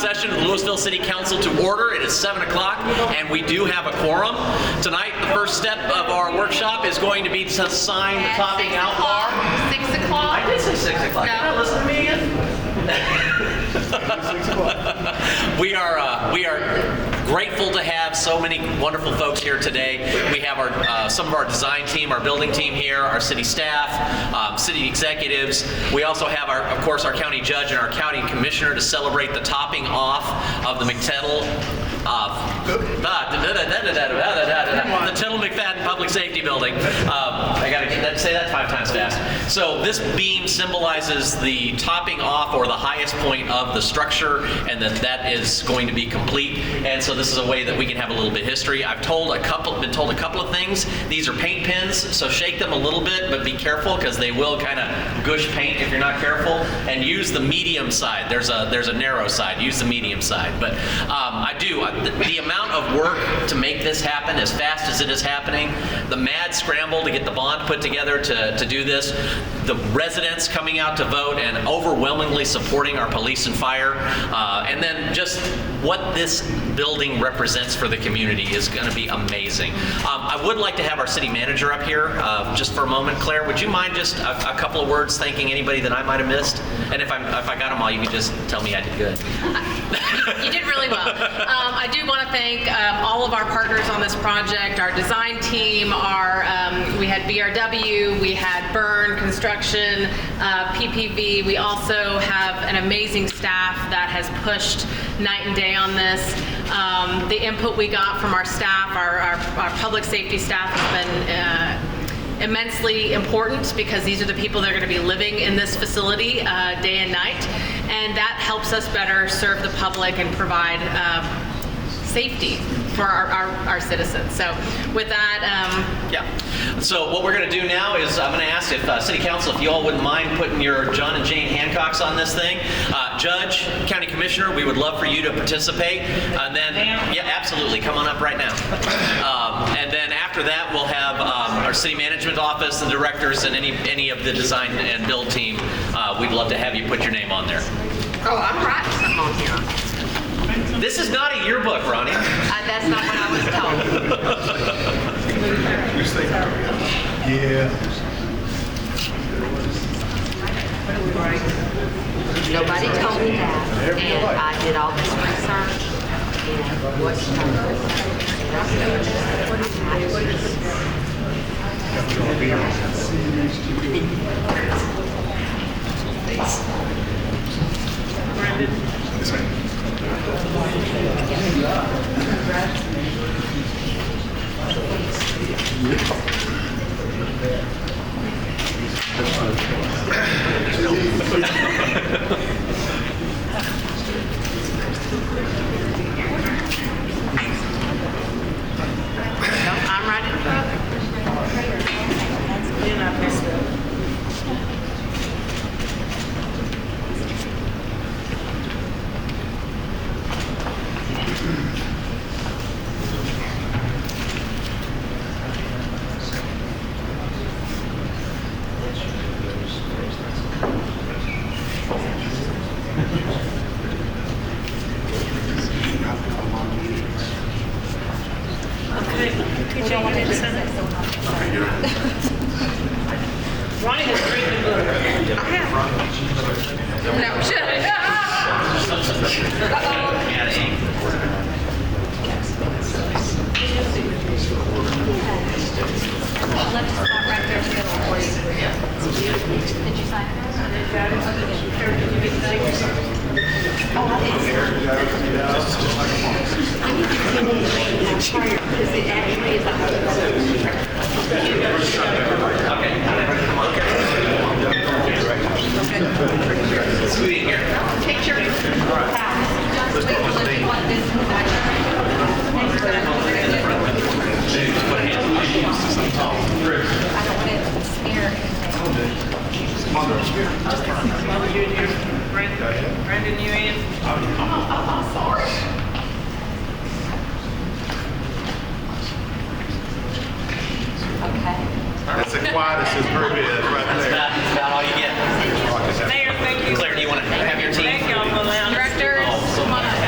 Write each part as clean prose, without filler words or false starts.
session of the Lewisville City Council to order. It is 7 o'clock and we do have a quorum. Tonight, the first step of our workshop is going to be to sign the topping out bar. 6 o'clock? I did say 6 o'clock. No. Did I listen to me again? We are grateful to have so many wonderful folks here today. We have some of our design team, our building team here, our city staff, city executives. We also have, of course, our county judge and our county commissioner to celebrate the topping off of the Tittle-McFadden Public Safety Building. I gotta say that 5 times fast. So this beam symbolizes the topping off or the highest point of the structure, and that is going to be complete. And so this is a way that we can have a little bit of history. I've been told a couple of things. These are paint pens, so shake them a little bit, but be careful because they will kind of gush paint if you're not careful. And use the medium side. There's a narrow side. Use the medium side. But the amount of work to make this happen as fast as it is happening, the mad scramble to get the bond put together to do this, the residents coming out to vote and overwhelmingly supporting our police and fire, and then just what this building represents for the community is going to be amazing. I would like to have our city manager up here just for a moment. Claire, would you mind just a couple of words thanking anybody that I might have missed? And if I got them all, you can just tell me I did good. You did really well. I do want to thank all of our partners on this project, our design team, we had BRW, we had Burn Construction, PPV. We also have an amazing staff that has pushed night and day on this. The input we got from our staff, our public safety staff, has been immensely important because these are the people that are going to be living in this facility day and night, and that helps us better serve the public and provide safety for our citizens. So with that, yeah. So what we're going to do now is I'm going to ask if City Council, if you all wouldn't mind putting your John and Jane Hancocks on this thing. Judge, County Commissioner, we would love for you to participate. And then, yeah, absolutely, come on up right now. And then after that, we'll have our city management office, the directors, and any of the design and build team. We'd love to have you put your name on there. oh, I'm writing something on here. This is not a yearbook, Ronnie. That's not what I was told. Yeah. Nobody told me that, and I did all this research and what's I'm writing it up. Ronnie has read the book. I have. No, shut it. Let's stop right there together for you. Did you sign it? Oh, I didn't. I need to see the part because it actually is Sweet here. picture. Brandon, you in? I'm sorry. Okay. That's the quietest it's ever been right there. That's about all you get. Mayor, thank you. Claire, do you want to have your team? Thank y'all for allowing us. Directors, come on up.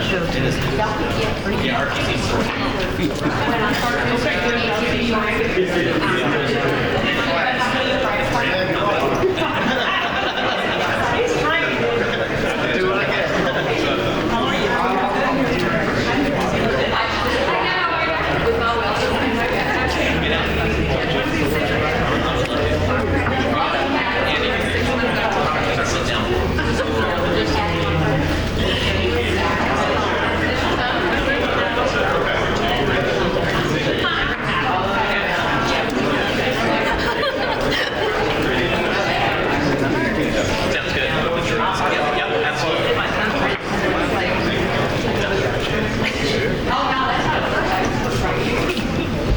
Yeah, RTC. Sounds good. Yep, absolutely.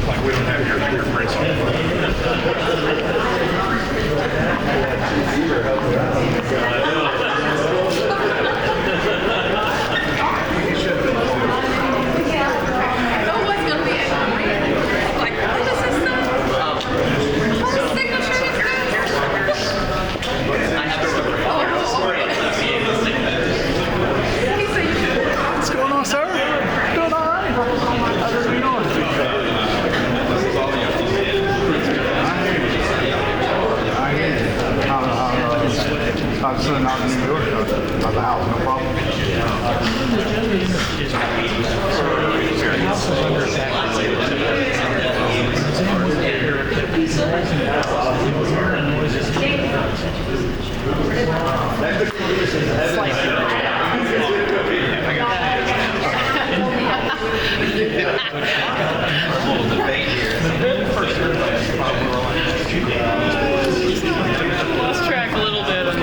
Like we don't have your fingerprints on it. Oh, what's gonna be it? Like, what is this stuff? What's the signature is I have a story associated with What's going on, sir? Doing all right. How's everything going? I hear you. How's it out in New York? How's the house? No problem. Lost track a little bit of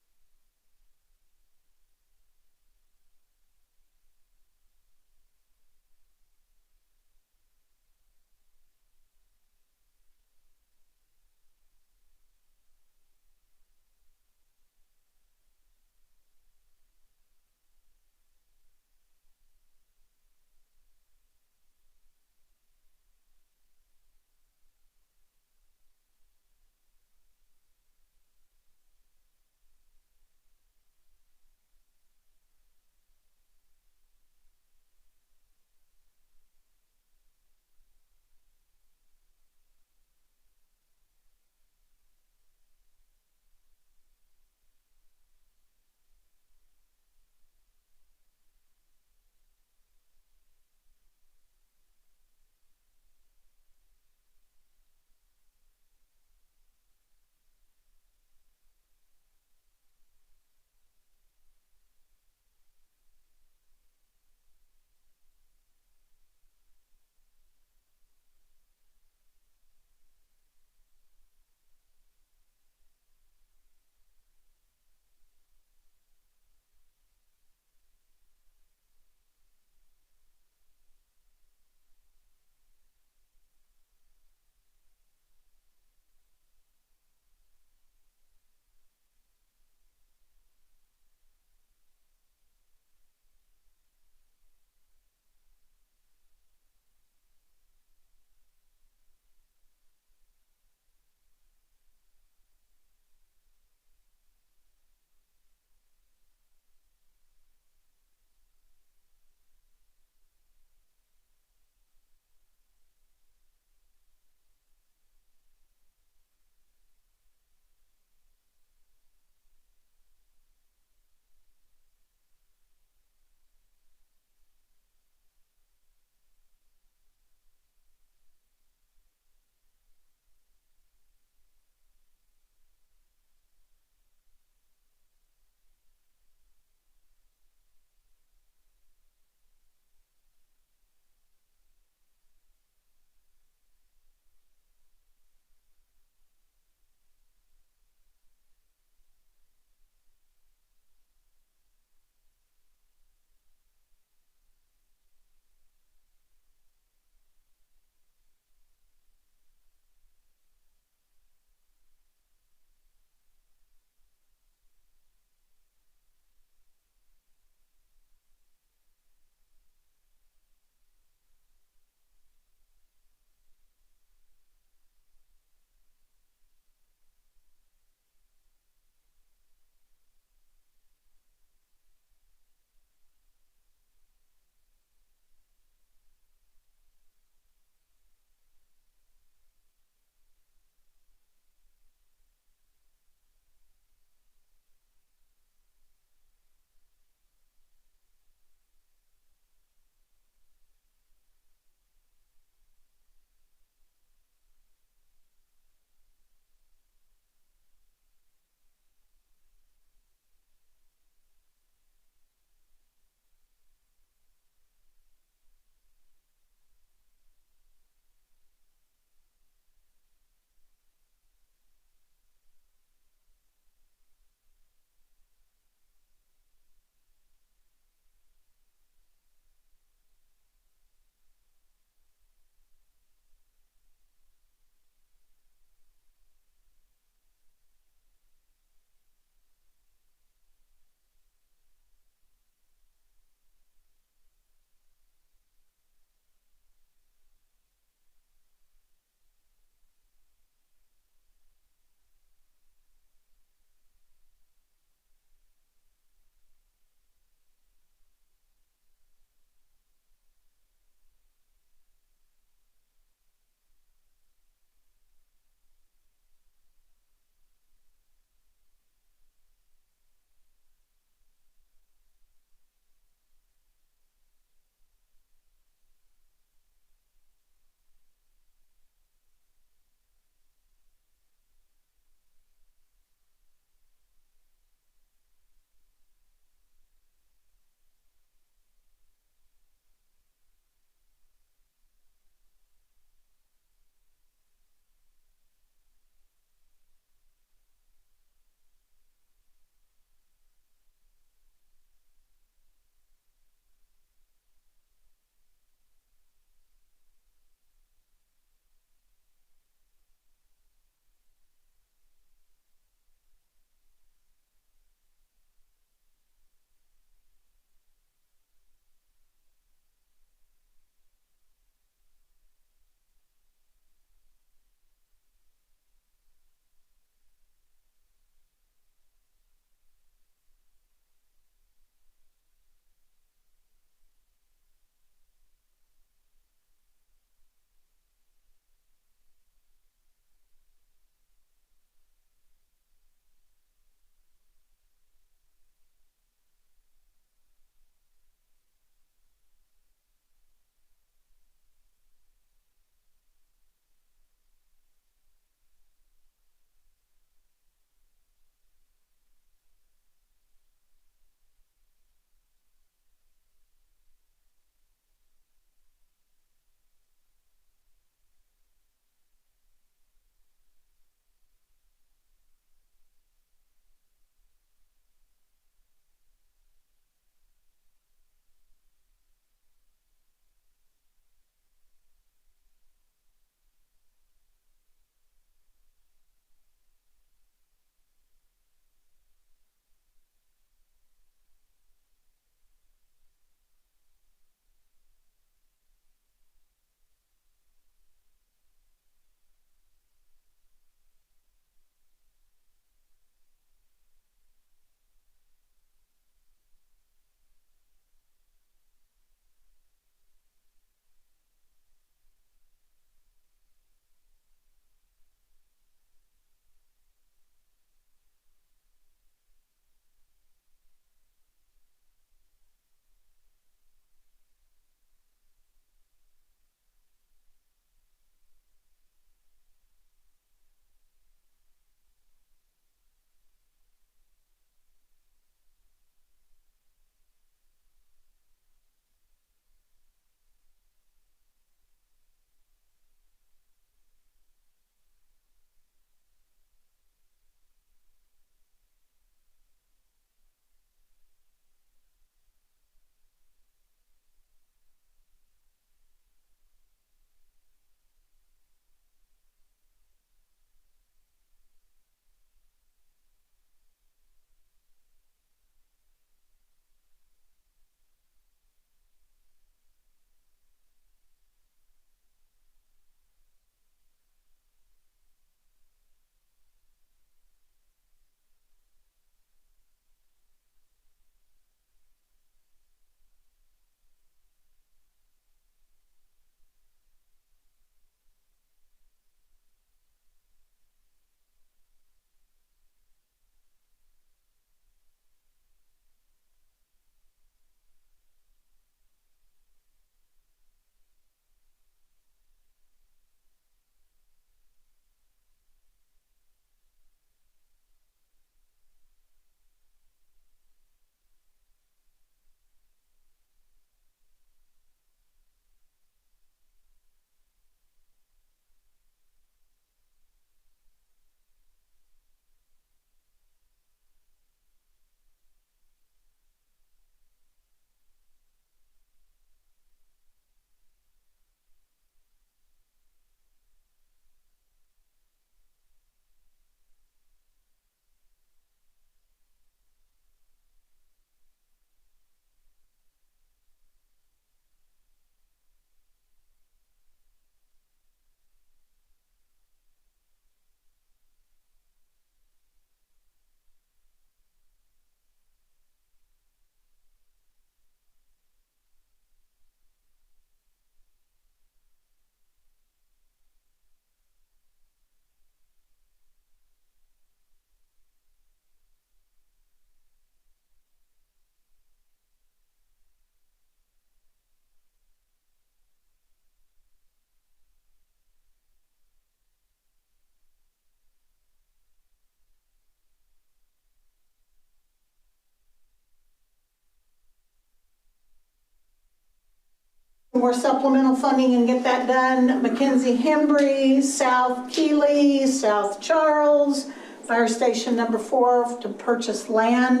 more supplemental funding and get that done. Mackenzie Hembry, South Keeley, South Charles, Fire Station number 4 to purchase land.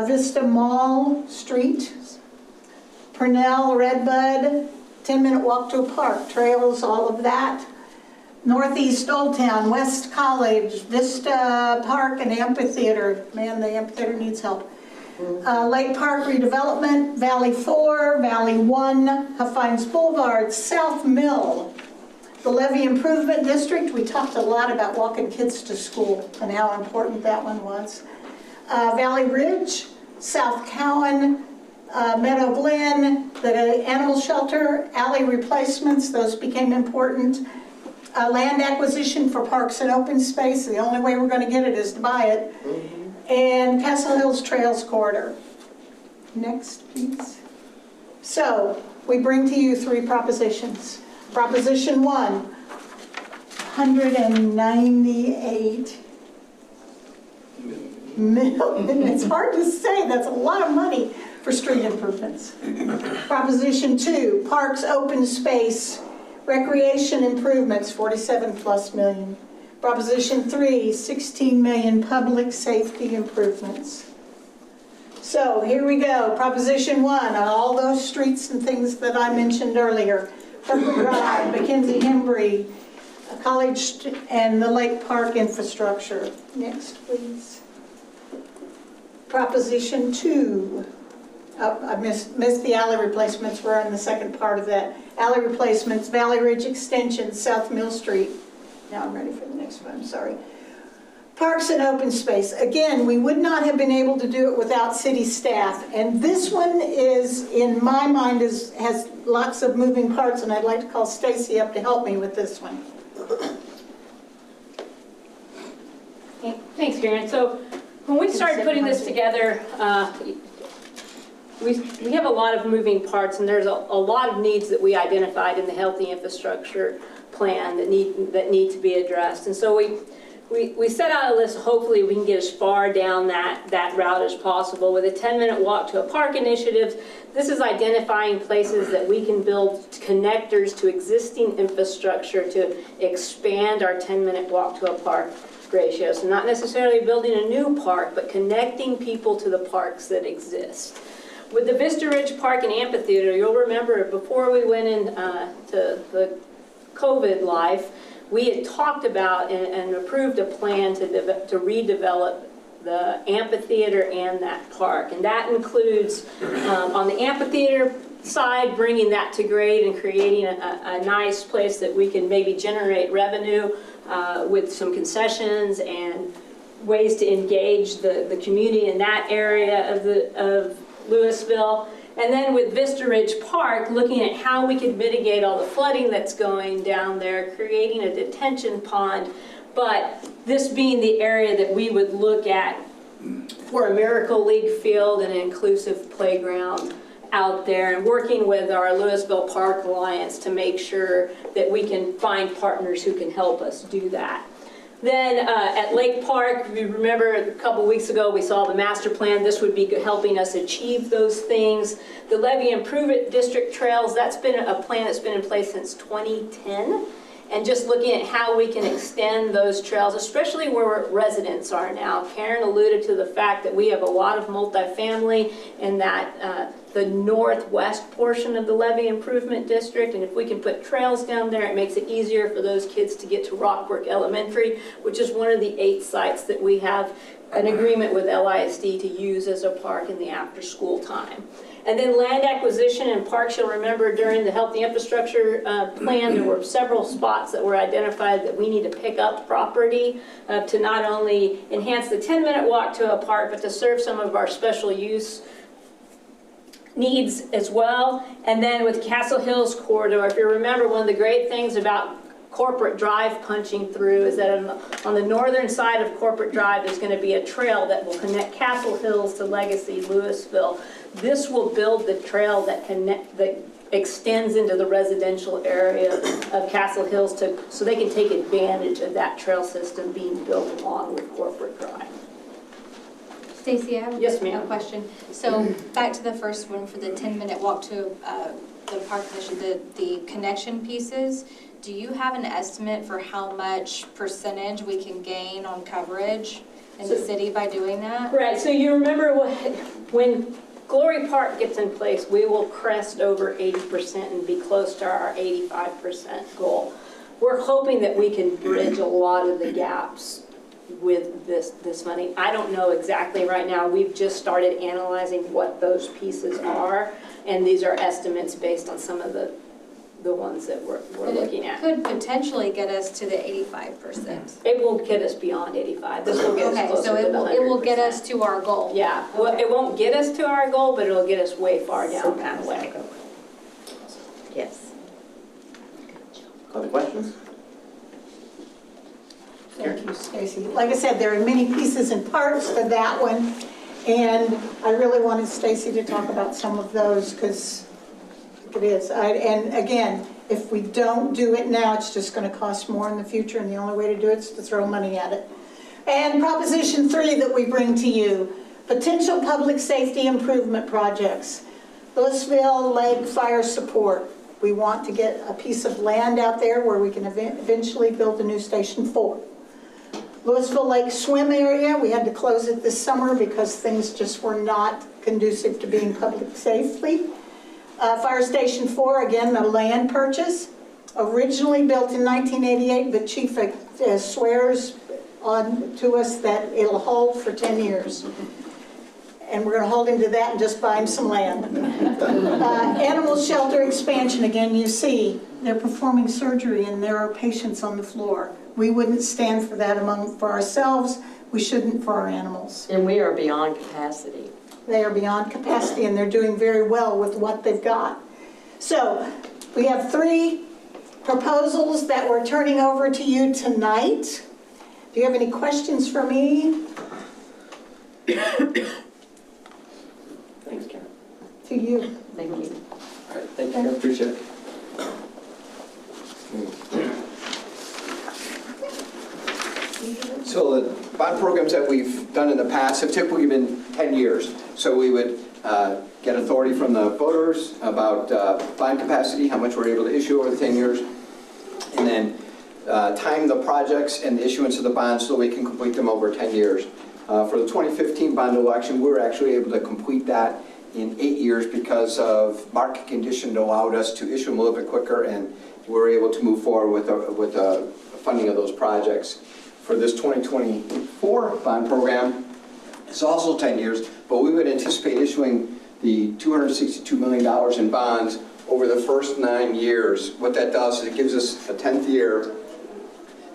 Vista Mall Street, Purnell, Redbud, 10-minute walk to a park, trails, all of that. Northeast Old Town, West College, Vista Park and Amphitheater. Man, the amphitheater needs help. Lake Park redevelopment, Valley 4, Valley 1, Huffines Boulevard, South Mill. The Levy Improvement District, we talked a lot about walking kids to school and how important that one was. Valley Ridge, South Cowan, Meadow Glen, the animal shelter, alley replacements, those became important. Land acquisition for parks and open space, the only way we're going to get it is to buy it. And Castle Hills Trails Corridor. Next, please. So, we bring to you 3 propositions. Proposition 1, 198 million. It's hard to say, that's a lot of money for street improvements. Proposition 2, parks, open space, recreation improvements, 47+ million. Proposition 3, 16 million public safety improvements. So here we go. Proposition 1, on all those streets and things that I mentioned earlier. Purple Drive, Mackenzie Hembry, College and the Lake Park infrastructure. Next, please. Proposition 2. Oh, I missed the alley replacements. We're on the second part of that. Alley replacements, Valley Ridge Extension, South Mill Street. Now I'm ready for the next one, I'm sorry. Parks and open space. Again, we would not have been able to do it without city staff. And this one is, in my mind, has lots of moving parts, and I'd like to call Stacy up to help me with this one. Thanks, Karen. So when we started putting this together, we have a lot of moving parts, and there's a lot of needs that we identified in the healthy infrastructure plan that need to be addressed. And so we set out a list. Hopefully we can get as far down that route as possible. With a 10-minute walk to a park initiative, this is identifying places that we can build connectors to existing infrastructure to expand our 10-minute walk to a park ratio. So not necessarily building a new park, but connecting people to the parks that exist. With the Vista Ridge Park and Amphitheater, you'll remember before we went into the COVID life, we had talked about and approved a plan to redevelop the amphitheater and that park. And that includes, on the amphitheater side, bringing that to grade and creating a nice place that we can maybe generate revenue with some concessions and ways to engage the community in that area of Lewisville. And then with Vista Ridge Park, looking at how we could mitigate all the flooding that's going down there, creating a detention pond, but this being the area that we would look at for a Miracle League field and an inclusive playground out there, and working with our Lewisville Park Alliance to make sure that we can find partners who can help us do that. Then at Lake Park, if you remember a couple weeks ago, we saw the master plan. This would be helping us achieve those things. The Levy Improvement District Trails, that's been a plan that's been in place since 2010. And just looking at how we can extend those trails, especially where residents are now. Karen alluded to the fact that we have a lot of multifamily in that the northwest portion of the Levy Improvement District, and if we can put trails down there, it makes it easier for those kids to get to Rockbrook Elementary, which is one of the 8 sites that we have an agreement with LISD to use as a park in the after-school time. And then land acquisition and parks, you'll remember during the healthy infrastructure plan, there were several spots that were identified that we need to pick up property to not only enhance the 10-minute walk to a park, but to serve some of our special use needs as well. And then with Castle Hills Corridor, if you remember, one of the great things about Corporate Drive punching through is that on the northern side of Corporate Drive there's going to be a trail that will connect Castle Hills to Legacy, Lewisville. This will build the trail that extends into the residential area of Castle Hills so they can take advantage of that trail system being built along with Corporate Drive. Stacy, I have Yes, ma'am. a question. So back to the first one for the 10-minute walk to the park commission, the connection pieces. Do you have an estimate for how much percentage we can gain on coverage in the city by doing that? Right, so you remember when Glory Park gets in place, we will crest over 80% and be close to our 85% goal. We're hoping that we can bridge a lot of the gaps with this money. I don't know exactly right now. We've just started analyzing what those pieces are, and these are estimates based on some of the ones that we're looking at. Could potentially get us to the 85%. It will get us beyond 85. This will get us Okay, closer so to the 100%. it will get us to our goal. Yeah, well, it won't get us to our goal, but it'll get us way far down that way. Yes. Other questions? Thank you, Stacy. Like I said, there are many pieces and parts to that one, and I really wanted Stacy to talk about some of those, because it is. And again, if we don't do it now, it's just going to cost more in the future, and the only way to do it is to throw money at it. And Proposition 3 that we bring to you, potential public safety improvement projects. Lewisville Lake Fire Support. We want to get a piece of land out there where we can eventually build a new Station 4. Lewisville Lake Swim Area, we had to close it this summer because things just were not conducive to being public safely. Fire Station 4, again, the land purchase, originally built in 1988, but Chief swears on to us that it'll hold for 10 years. And we're going to hold him to that and just buy him some land. Animal shelter expansion, again, you see, they're performing surgery and there are patients on the floor. We wouldn't stand for that for ourselves. We shouldn't for our animals. And we are beyond capacity. They are beyond capacity and they're doing very well with what they've got. So we have 3 proposals that we're turning over to you tonight. Do you have any questions for me? Thanks, Karen. To you. Thank you. All right, thank you, I appreciate it. So the bond programs that we've done in the past have typically been 10 years. So we would get authority from the voters about bond capacity, how much we're able to issue over the 10 years, and then time the projects and the issuance of the bonds so we can complete them over 10 years. For the 2015 bond election, we were actually able to complete that in 8 years because of market conditions allowed us to issue them a little bit quicker, and we were able to move forward with the funding of those projects. For this 2024 bond program, it's also 10 years, but we would anticipate issuing the $262 million in bonds over the first 9 years. What that does is it gives us a 10th year,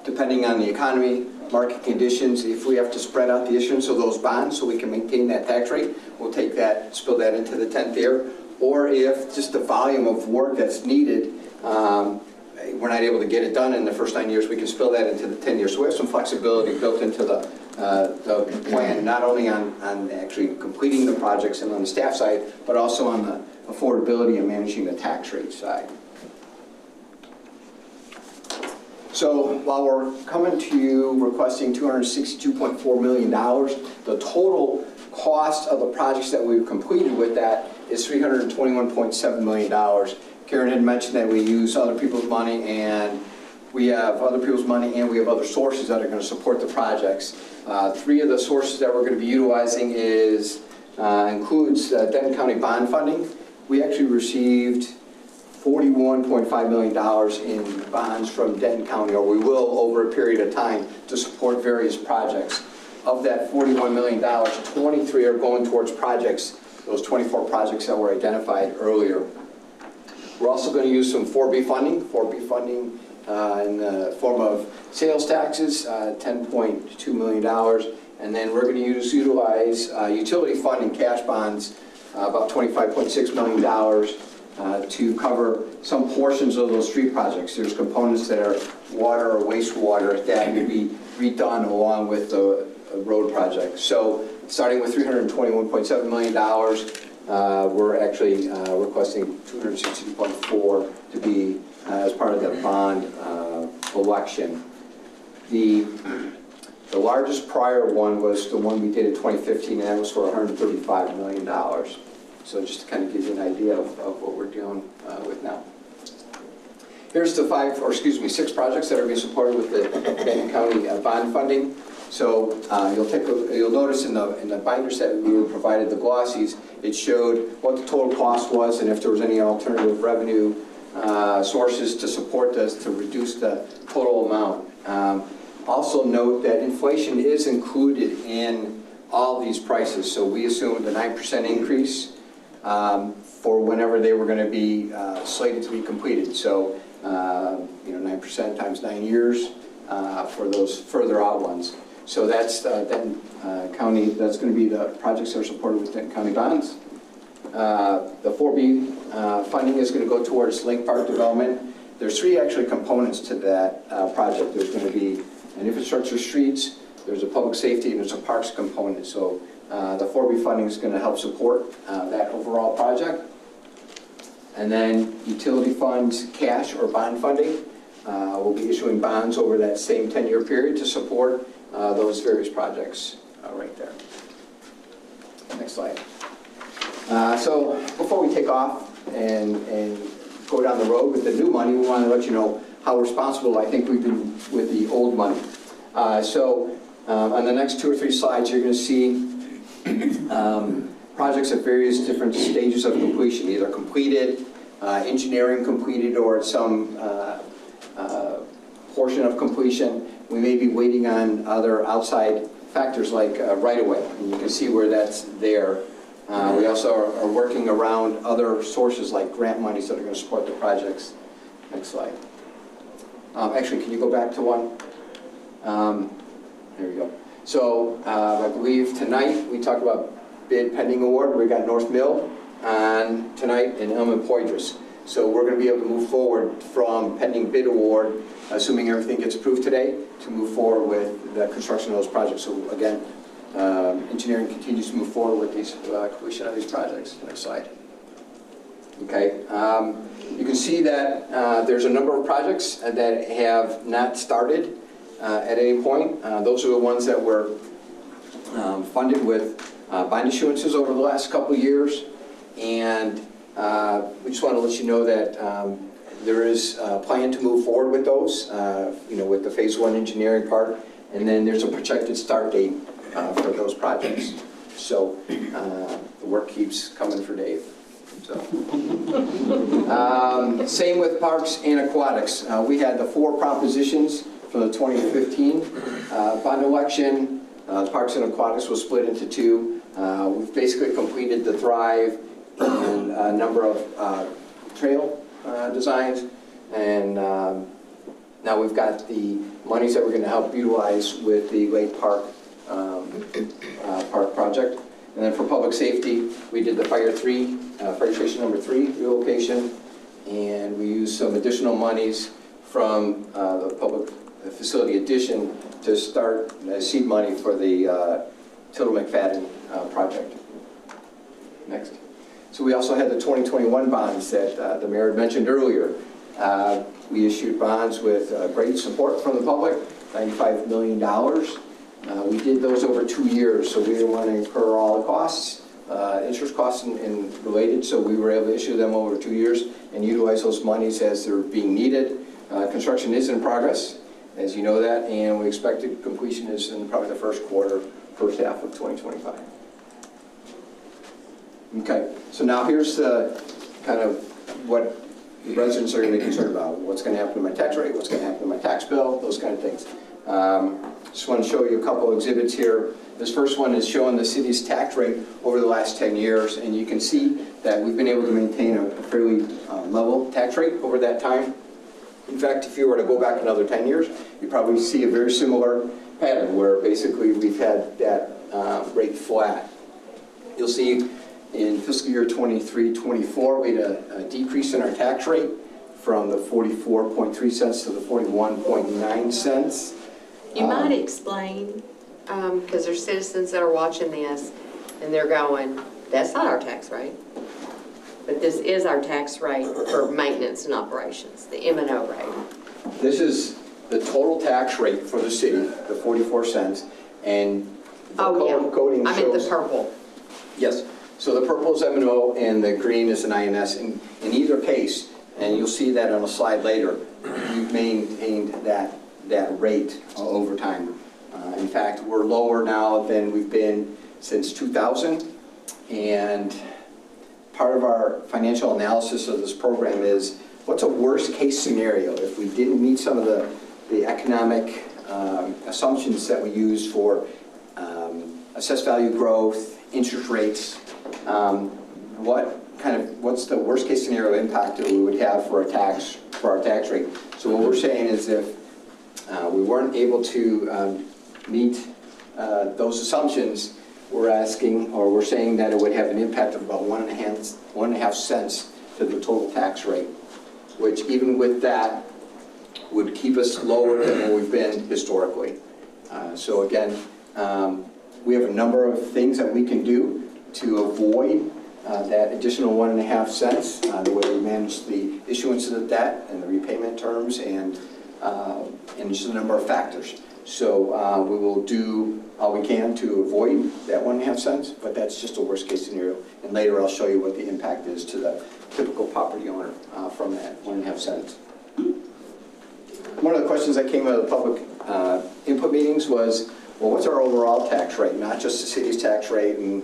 depending on the economy, market conditions. If we have to spread out the issuance of those bonds so we can maintain that tax rate, we'll take that, spill that into the 10th year. Or if just the volume of work that's needed, we're not able to get it done in the first 9 years, we can spill that into the 10 years. So we have some flexibility built into the plan, not only on actually completing the projects and on the staff side, but also on the affordability and managing the tax rate side. So while we're coming to you requesting $262.4 million, the total cost of the projects that we've completed with that is $321.7 million. Karen had mentioned that we use other people's money, and we have other people's money and we have other sources that are going to support the projects. 3 of the sources that we're going to be utilizing includes Denton County bond funding. We actually received $41.5 million in bonds from Denton County, or we will over a period of time, to support various projects. Of that $41 million, 23 are going towards projects, those 24 projects that were identified earlier. We're also going to use some 4B funding in the form of sales taxes, $10.2 million. And then we're going to utilize utility funding, cash bonds, about $25.6 million to cover some portions of those street projects. There's components that are water or wastewater that will be redone along with the road project. So starting with $321.7 million, we're actually requesting $262.4 to be as part of the bond election. The The largest prior one was the one we did in 2015, and that was for $135 million. So just to kind of give you an idea of what we're dealing with now. Here's the 6 projects that are being supported with the Benton County bond funding. So you'll notice in the binders that we were provided, the glossies, it showed what the total cost was and if there was any alternative revenue sources to support this to reduce the total amount. Also note that inflation is included in all these prices. So we assumed a 9% increase for whenever they were going to be slated to be completed. So 9% times 9 years for those further out ones. So that's Denton County, that's going to be the projects that are supported with Denton County bonds. The 4B funding is going to go towards Lake Park development. There's 3 actually components to that project. There's going to be an infrastructure streets, there's a public safety, and there's a parks component. So the 4B funding is going to help support that overall project. And then utility funds, cash or bond funding. We'll be issuing bonds over that same 10-year period to support those various projects right there. Next slide. So before we take off and go down the road with the new money, we want to let you know how responsible I think we've been with the old money. On the next 2 or 3 slides, you're going to see projects at various different stages of completion, either completed, engineering completed, or some portion of completion. We may be waiting on other outside factors like right-of-way, and you can see where that's there. We also are working around other sources like grant monies that are going to support the projects. Next slide. Actually, can you go back to one? There we go. So I believe tonight we talked about bid pending award. We got North Mill on tonight and Elm and Poydras. So we're going to be able to move forward from pending bid award, assuming everything gets approved today, to move forward with the construction of those projects. So again, engineering continues to move forward with these completion of these projects. Next slide. Okay. You can see that there's a number of projects that have not started at any point. Those are the ones that were funded with bond issuances over the last couple of years. And we just want to let you know that there is a plan to move forward with those, with the phase 1 engineering part. And then there's a projected start date for those projects. So the work keeps coming for Dave. So. Same with parks and aquatics. We had the 4 propositions from the 2015 bond election. Parks and aquatics was split into 2. We've basically completed the Thrive and a number of trail designs. And now we've got the monies that we're going to help utilize with the Lake Park park project. And then for public safety, we did the fire station number 3 relocation, and we used some additional monies from the public facility addition to start seed money for the Tittle-McFadden project. Next. So we also had the 2021 bonds that the mayor had mentioned earlier. We issued bonds with great support from the public, $95 million. We did those over 2 years, so we didn't want to incur all the costs, interest costs and related, so we were able to issue them over 2 years and utilize those monies as they're being needed. Construction is in progress, as you know that, and we expected completion is in probably the first half of 2025. Okay, so now here's the kind of what residents are going to be concerned about. What's going to happen to my tax rate, what's going to happen to my tax bill, those kind of things. Just want to show you a couple of exhibits here. This first one is showing the city's tax rate over the last 10 years, and you can see that we've been able to maintain a fairly level tax rate over that time. In fact, if you were to go back another 10 years, you'd probably see a very similar pattern where basically we've had that rate flat. You'll see in fiscal year 23-24, we had a decrease in our tax rate from the 44.3 cents to the 41.9 cents. You might explain, because there's citizens that are watching this and they're going, that's not our tax rate. But this is our tax rate for maintenance and operations, the M&O rate. This is the total tax rate for the city, the 44 cents, and the coding I'm in shows... the purple. Yes, so the purple is M&O and the green is an INS. In either case, and you'll see that on a slide later, we've maintained that rate over time. In fact, we're lower now than we've been since 2000, and part of our financial analysis of this program is what's a worst case scenario if we didn't meet some of the economic assumptions that we use for assessed value growth, interest rates. What's the worst case scenario impact that we would have for our tax rate? So what we're saying is if we weren't able to meet those assumptions, we're saying that it would have an impact of about 1.5 cents to the total tax rate, which even with that would keep us lower than where we've been historically. So again, we have a number of things that we can do to avoid that additional 1.5 cents, the way we manage the issuance of the debt and the repayment terms and just a number of factors. So we will do all we can to avoid that 1.5 cents, but that's just a worst case scenario. And later I'll show you what the impact is to the typical property owner from that 1.5 cents. One of the questions that came out of the public input meetings was, well, what's our overall tax rate, not just the city's tax rate, and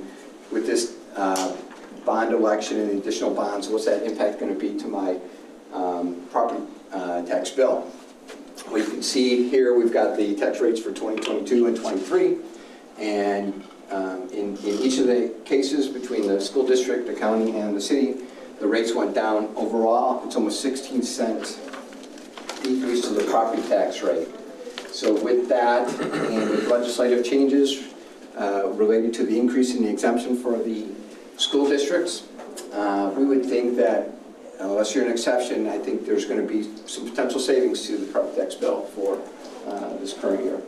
with this bond election and additional bonds, what's that impact going to be to my property tax bill? Well, you can see here we've got the tax rates for 2022 and 23, and in each of the cases between the school district, the county, and the city, the rates went down. Overall, it's almost 16-cent decrease to the property tax rate. So with that, and with legislative changes related to the increase in the exemption for the school districts, we would think that, unless you're an exception, I think there's going to be some potential savings to the property tax bill for this current year.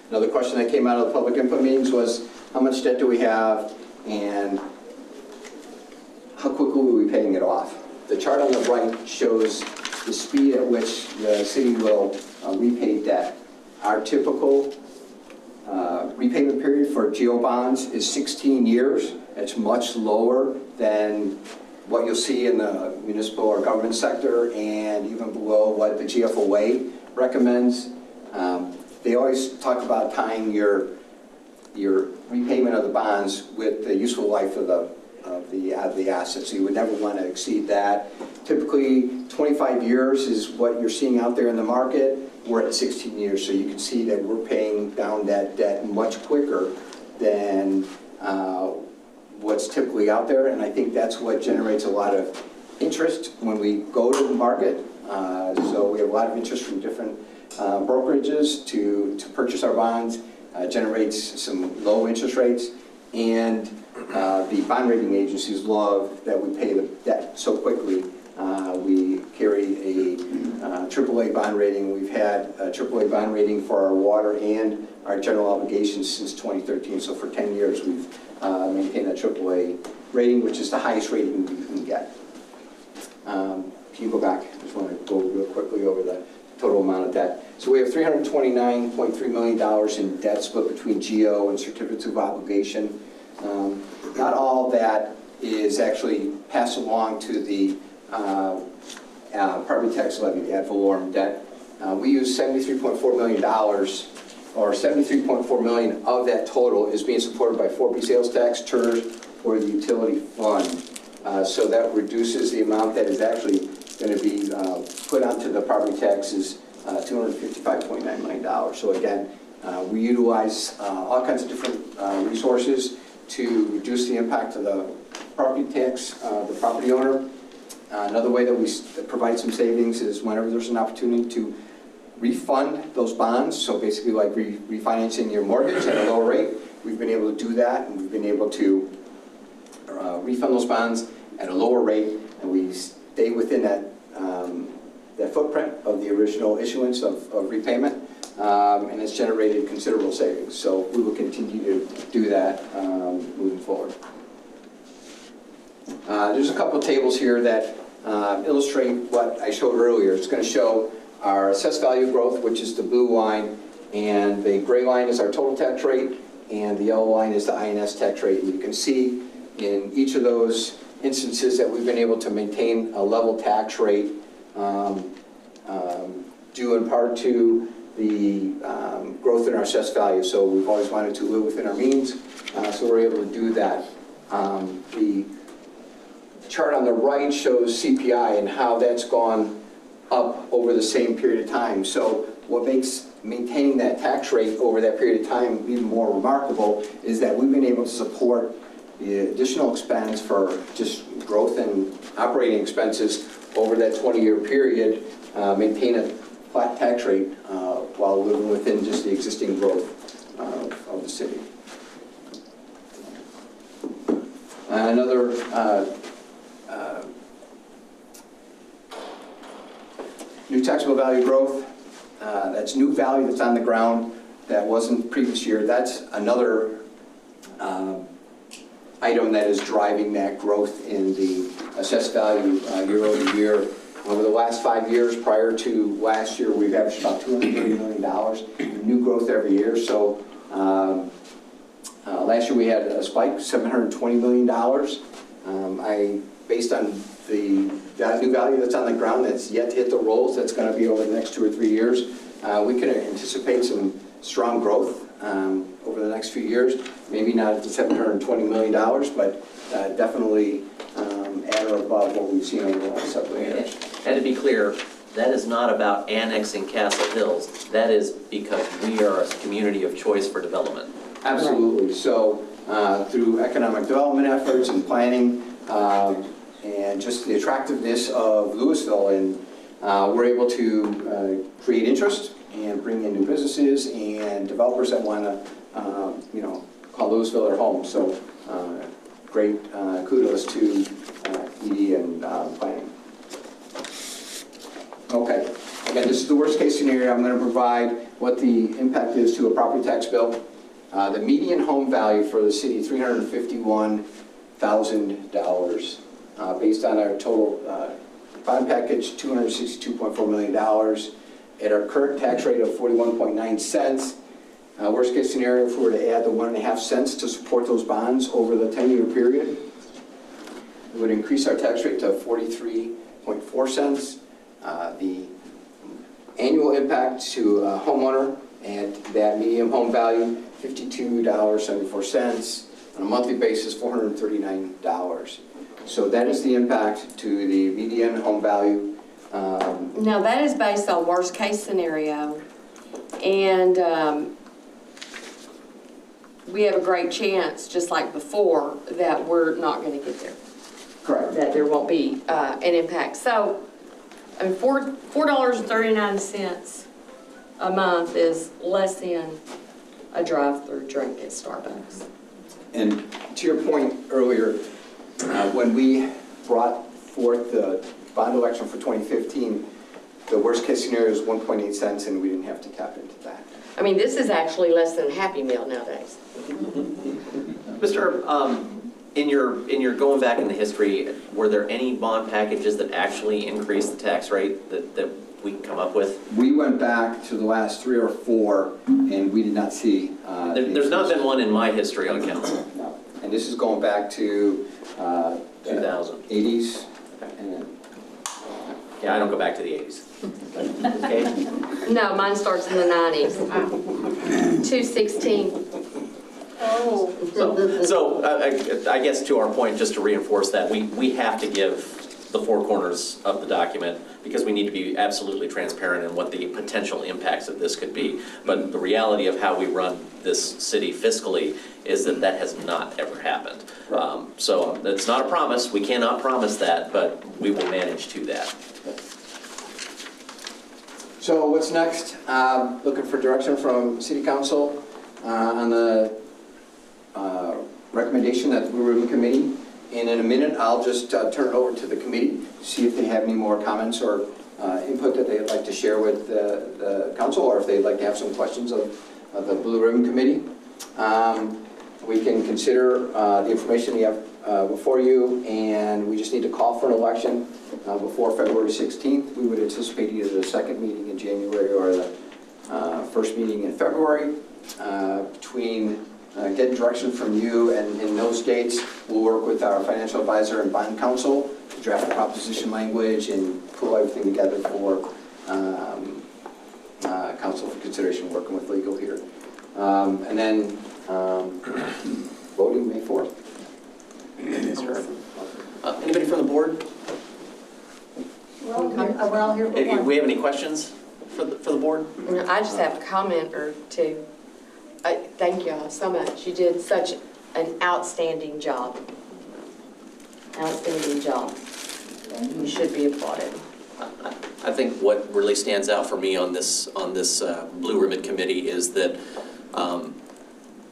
Another question that came out of the public input meetings was, how much debt do we have and how quickly will we be paying it off? The chart on the right shows the speed at which the city will repay debt. Our typical repayment period for GO bonds is 16 years. It's much lower than what you'll see in the municipal or government sector and even below what the GFOA recommends. They always talk about tying your repayment of the bonds with the useful life of the assets. So you would never want to exceed that. Typically, 25 years is what you're seeing out there in the market. We're at 16 years, so you can see that we're paying down that debt much quicker than what's typically out there, and I think that's what generates a lot of interest when we go to the market. So we have a lot of interest from different brokerages to purchase our bonds, generates some low interest rates, and the bond rating agencies love that we pay the debt so quickly. We carry a AAA bond rating. We've had a AAA bond rating for our water and our general obligations since 2013. So for 10 years, we've maintained a AAA rating, which is the highest rating we can get. Can you go back? I just want to go real quickly over the total amount of debt. So we have $329.3 million in debt split between GO and certificates of obligation. Not all that is actually passed along to the property tax levy, the ad valorem debt. We use $73.4 million, or $73.4 million of that total is being supported by 4B sales tax, TERS, or the utility fund. So that reduces the amount that is actually going to be put onto the property taxes, $255.9 million. So again, we utilize all kinds of different resources to reduce the impact of the property tax, the property owner. Another way that we provide some savings is whenever there's an opportunity to refund those bonds, so basically like refinancing your mortgage at a lower rate, we've been able to do that, and we've been able to refund those bonds at a lower rate, and we stay within that footprint of the original issuance of repayment, and it's generated considerable savings. So we will continue to do that moving forward. There's a couple of tables here that illustrate what I showed earlier. It's going to show our assessed value growth, which is the blue line, and the gray line is our total tax rate, and the yellow line is the INS tax rate. And you can see in each of those instances that we've been able to maintain a level tax rate, due in part to the growth in our assessed value. So we've always wanted to live within our means, so we're able to do that. The chart on the right shows CPI and how that's gone up over the same period of time. So what makes maintaining that tax rate over that period of time even more remarkable is that we've been able to support the additional expense for just growth in operating expenses over that 20-year period, maintain a flat tax rate while living within just the existing growth of the city. Another new taxable value growth, that's new value that's on the ground that wasn't previous year. That's another item that is driving that growth in the assessed value year over year. Over the last 5 years prior to last year, we've averaged about $230 million in new growth every year. So last year we had a spike, $720 million. Based on the new value that's on the ground that's yet to hit the rolls, that's going to be over the next 2 or 3 years, we can anticipate some strong growth over the next few years. Maybe not at the $720 million, but definitely at or above what we've seen over the last several years. And to be clear, that is not about annexing Castle Hills. That is because we are a community of choice for development. Absolutely. So through economic development efforts and planning and just the attractiveness of Lewisville, and we're able to create interest and bring in new businesses and developers that want to, call Lewisville their home. So great kudos to ED and planning. Okay, again, this is the worst case scenario. I'm going to provide what the impact is to a property tax bill. The median home value for the city, $351,000, based on our total bond package, $262.4 million, at our current tax rate of 41.9 cents. Worst case scenario, if we were to add the 1.5 cents to support those bonds over the 10-year period, it would increase our tax rate to 43.4 cents. The annual impact to a homeowner at that median home value, $52.74. On a monthly basis, $439. So that is the impact to the median home value. Now, that is based on worst case scenario, and we have a great chance, just like before, that we're not going to get there. Correct. That there won't be an impact. So, I mean, $4.39 a month is less than a drive-through drink at Starbucks. And to your point earlier, when we brought forth the bond election for 2015, the worst case scenario is 1.8 cents, and we didn't have to tap into that. I mean, this is actually less than a Happy Meal nowadays. Mr. In your going back in the history, were there any bond packages that actually increased the tax rate that we can come up with? We went back to the last 3 or 4, and we did not see. There's not been one in my history on council. No. And this is going back to 2000. 80s. And, Yeah, I don't go back to the 80s. Okay. No, mine starts in the 90s. 216. Oh. So I guess to our point, just to reinforce that, we have to give the 4 corners of the document because we need to be absolutely transparent in what the potential impacts of this could be. But the reality of how we run this city fiscally is that has not ever happened. So it's not a promise. We cannot promise that, but we will manage to that. So what's next? Looking for direction from City Council on the recommendation that the Blue Ribbon Committee. And in a minute, I'll just turn it over to the committee to see if they have any more comments or input that they'd like to share with the council, or if they'd like to have some questions of the Blue Ribbon Committee. we can consider the information you have before you, and we just need to call for an election before February 16th. We would anticipate either the second meeting in January or the first meeting in February. Between getting direction from you and in those dates, we'll work with our financial advisor and bond counsel to draft the proposition language and pull everything together for council for consideration, working with legal here. And then voting May 4th. Anybody from the board? We're all here for Do one. we have any questions for the board? I just have a comment or two. Thank y'all so much. You did such an outstanding job. Outstanding job. You should be applauded. I think what really stands out for me on this Blue Ribbon Committee is that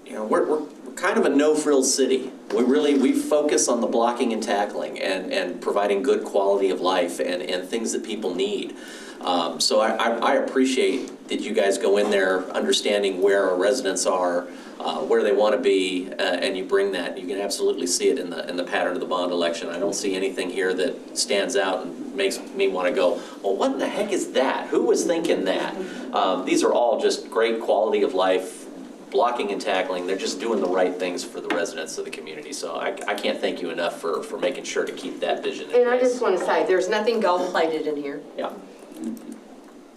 we're kind of a no-frills city. We focus on the blocking and tackling and providing good quality of life and things that people need. So I appreciate that you guys go in there understanding where our residents are, where they want to be, and you bring that. You can absolutely see it in the pattern of the bond election. I don't see anything here that stands out and makes me want to go, well, what in the heck is that? Who was thinking that? These are all just great quality of life, blocking and tackling. They're just doing the right things for the residents of the community. So I can't thank you enough for making sure to keep that vision in place. And I just want to say, there's nothing gold-plated in here. Yeah.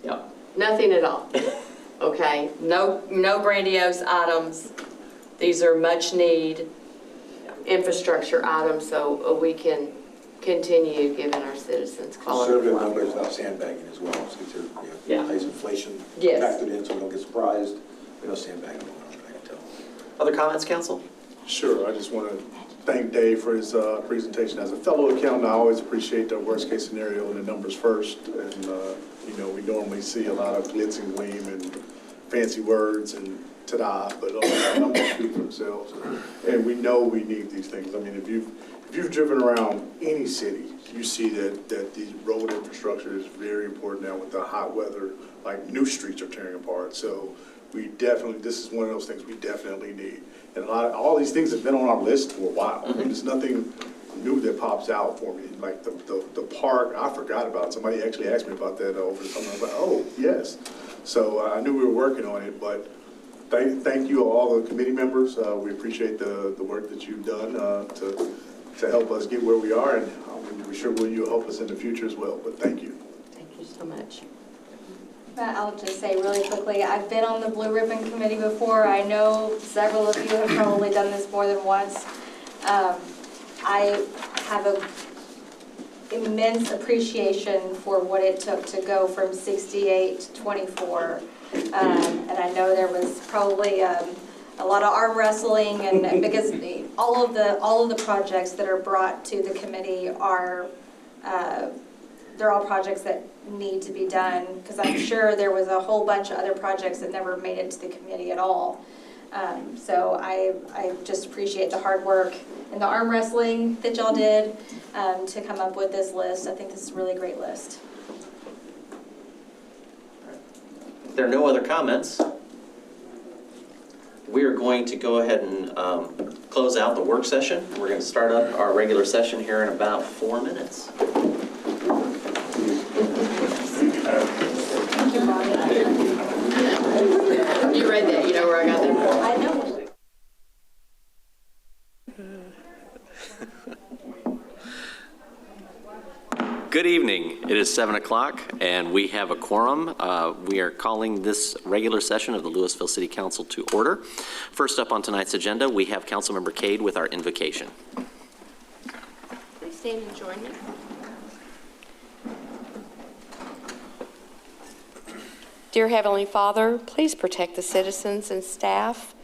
Yeah. Nothing at all. Okay? No grandiose items. These are much-need infrastructure items so we can continue giving our citizens quality of Conservative life. numbers without sandbagging as well, so Yeah. nice inflation Yes. factored in so we don't get surprised. We don't sandbag them, I can tell. Other comments, council? Sure, I just want to thank Dave for his presentation. As a fellow accountant, I always appreciate the worst-case scenario and the numbers first. And, we normally see a lot of glitz and gleam and fancy words and ta-da, but the numbers speak for themselves. And we know we need these things. I mean, if you've driven around any city, you see that the road infrastructure is very important now with the hot weather. Like, new streets are tearing apart. So this is one of those things we definitely need. And all these things have been on our list for a while. I mean, there's nothing new that pops out for me. Like the park, I forgot about it. Somebody actually asked me about that over the summer. I was like, oh, yes. So I knew we were working on it, but thank you all the committee members. We appreciate the work that you've done to help us get where we are, and we're sure you'll help us in the future as well. But thank you. Thank you so much. I'll just say really quickly, I've been on the Blue Ribbon Committee before. I know several of you have probably done this more than once. I have an immense appreciation for what it took to go from 68 to 24. And I know there was probably a lot of arm wrestling, and because all of the projects that are brought to the committee are they're all projects that need to be done, because I'm sure there was a whole bunch of other projects that never made it to the committee at all. So I just appreciate the hard work and the arm wrestling that y'all did to come up with this list. I think this is a really great list. If there are no other comments, we are going to go ahead and close out the work session. We're going to start up our regular session here in about 4 minutes. You read that, you know where I got that from? I know. Good evening. It is 7 o'clock and we have a quorum. We are calling this regular session of the Lewisville City Council to order. First up on tonight's agenda, we have Councilmember Cade with our invocation. Please stand and join me. Dear Heavenly Father, please protect the citizens and staff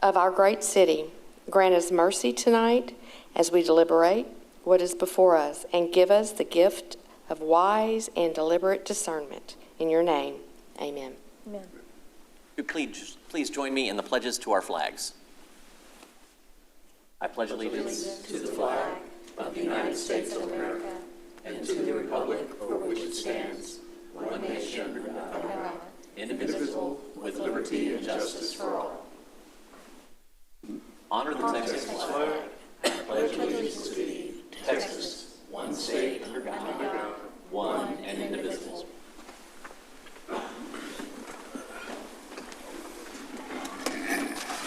of our great city. Grant us mercy tonight as we deliberate what is before us, and give us the gift of wise and deliberate discernment. In your name, amen. Amen. Please join me in the pledges to our flags. I pledge allegiance to the flag of the United States of America and to the republic for which it stands, one nation under God, indivisible, with liberty and justice for all. honor the Texas flag, pledge allegiance to thee, Texas, one state under God, one and indivisible.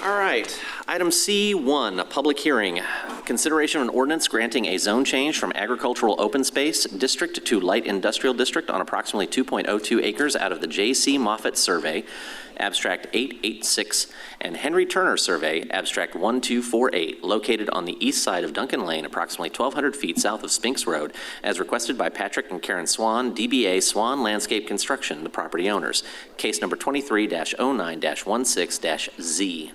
All right, item C1, a public hearing. Consideration of an ordinance granting a zone change from agricultural open space district to light industrial district on approximately 2.02 acres out of the J.C. Moffitt Survey, Abstract 886, and Henry Turner Survey, Abstract 1248, located on the east side of Duncan Lane, approximately 1,200 feet south of Spinks Road, as requested by Patrick and Karen Swan, DBA Swan Landscape Construction, the property owners. Case number 23-09-16-Z.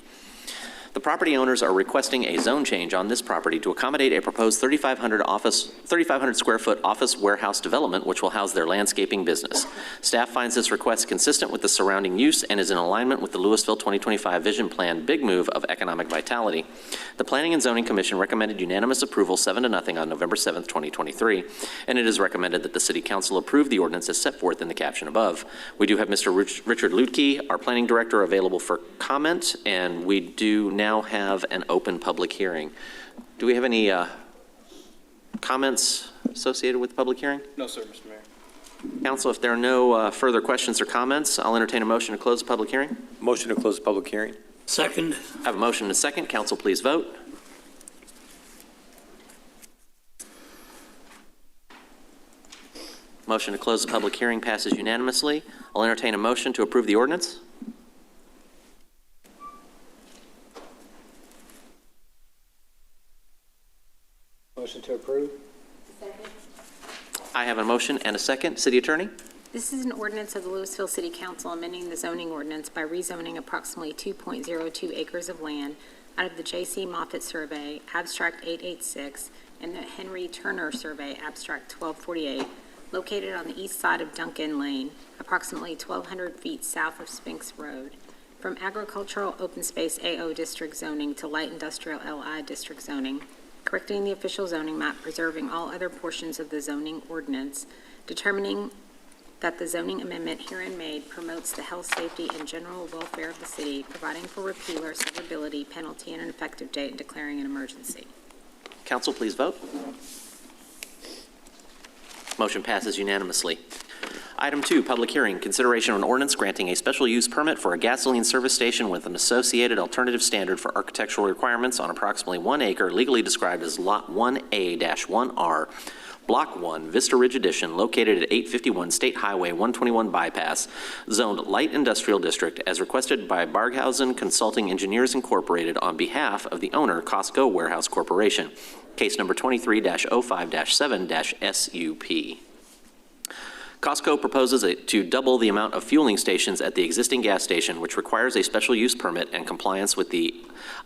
The property owners are requesting a zone change on this property to accommodate a proposed 3,500 square foot office warehouse development, which will house their landscaping business. Staff finds this request consistent with the surrounding use and is in alignment with the Lewisville 2025 Vision Plan Big Move of Economic Vitality. The Planning and Zoning Commission recommended unanimous approval 7-0 on November 7th, 2023, and it is recommended that the City Council approve the ordinance as set forth in the caption above. We do have Mr. Richard Lutke, our Planning Director, available for comment, and we do now have an open public hearing. Do we have any comments associated with the public hearing? No, sir, Mr. Mayor. Council, if there are no further questions or comments, I'll entertain a motion to close the public hearing. Motion to close the public hearing. Second. I have a motion and a second. Council, please vote. Motion to close the public hearing passes unanimously. I'll entertain a motion to approve the ordinance. Motion to approve. I have a motion and a second. City Attorney? This is an ordinance of the Lewisville City Council amending the zoning ordinance by rezoning approximately 2.02 acres of land out of the J.C. Moffitt Survey, Abstract 886, and the Henry Turner Survey, Abstract 1248, located on the east side of Duncan Lane, approximately 1,200 feet south of Spinks Road, from agricultural open space AO district zoning to light industrial LI district zoning, correcting the official zoning map, preserving all other portions of the zoning ordinance, determining that the zoning amendment herein made promotes the health, safety, and general welfare of the city, providing for repeal or severability, penalty, and an effective date, and declaring an emergency. Council, please vote. Motion passes unanimously. Item 2, public hearing, consideration of an ordinance granting a special use permit for a gasoline service station with an associated alternative standard for architectural requirements on approximately 1 acre, legally described as Lot 1A-1R, Block 1, Vista Ridge Edition, located at 851 State Highway 121 Bypass, zoned Light Industrial District, as requested by Barghausen Consulting Engineers Incorporated on behalf of the owner, Costco Warehouse Corporation. Case number 23-05-7-SUP. Costco proposes to double the amount of fueling stations at the existing gas station, which requires a special use permit and compliance with the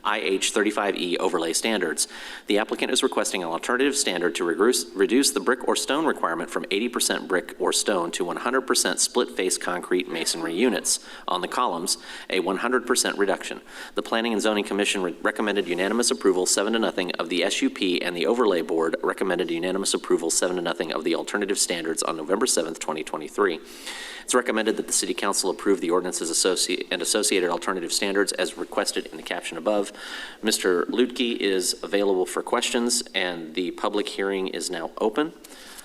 IH35E overlay standards. The applicant is requesting an alternative standard to reduce the brick or stone requirement from 80% brick or stone to 100% split-face concrete masonry units on the columns, a 100% reduction. The Planning and Zoning Commission recommended unanimous approval 7-0 of the SUP, and the Overlay Board recommended unanimous approval 7-0 of the alternative standards on November 7th, 2023. It's recommended that the City Council approve the ordinances and associated alternative standards as requested in the caption above. Mr. Lutke is available for questions, and the public hearing is now open.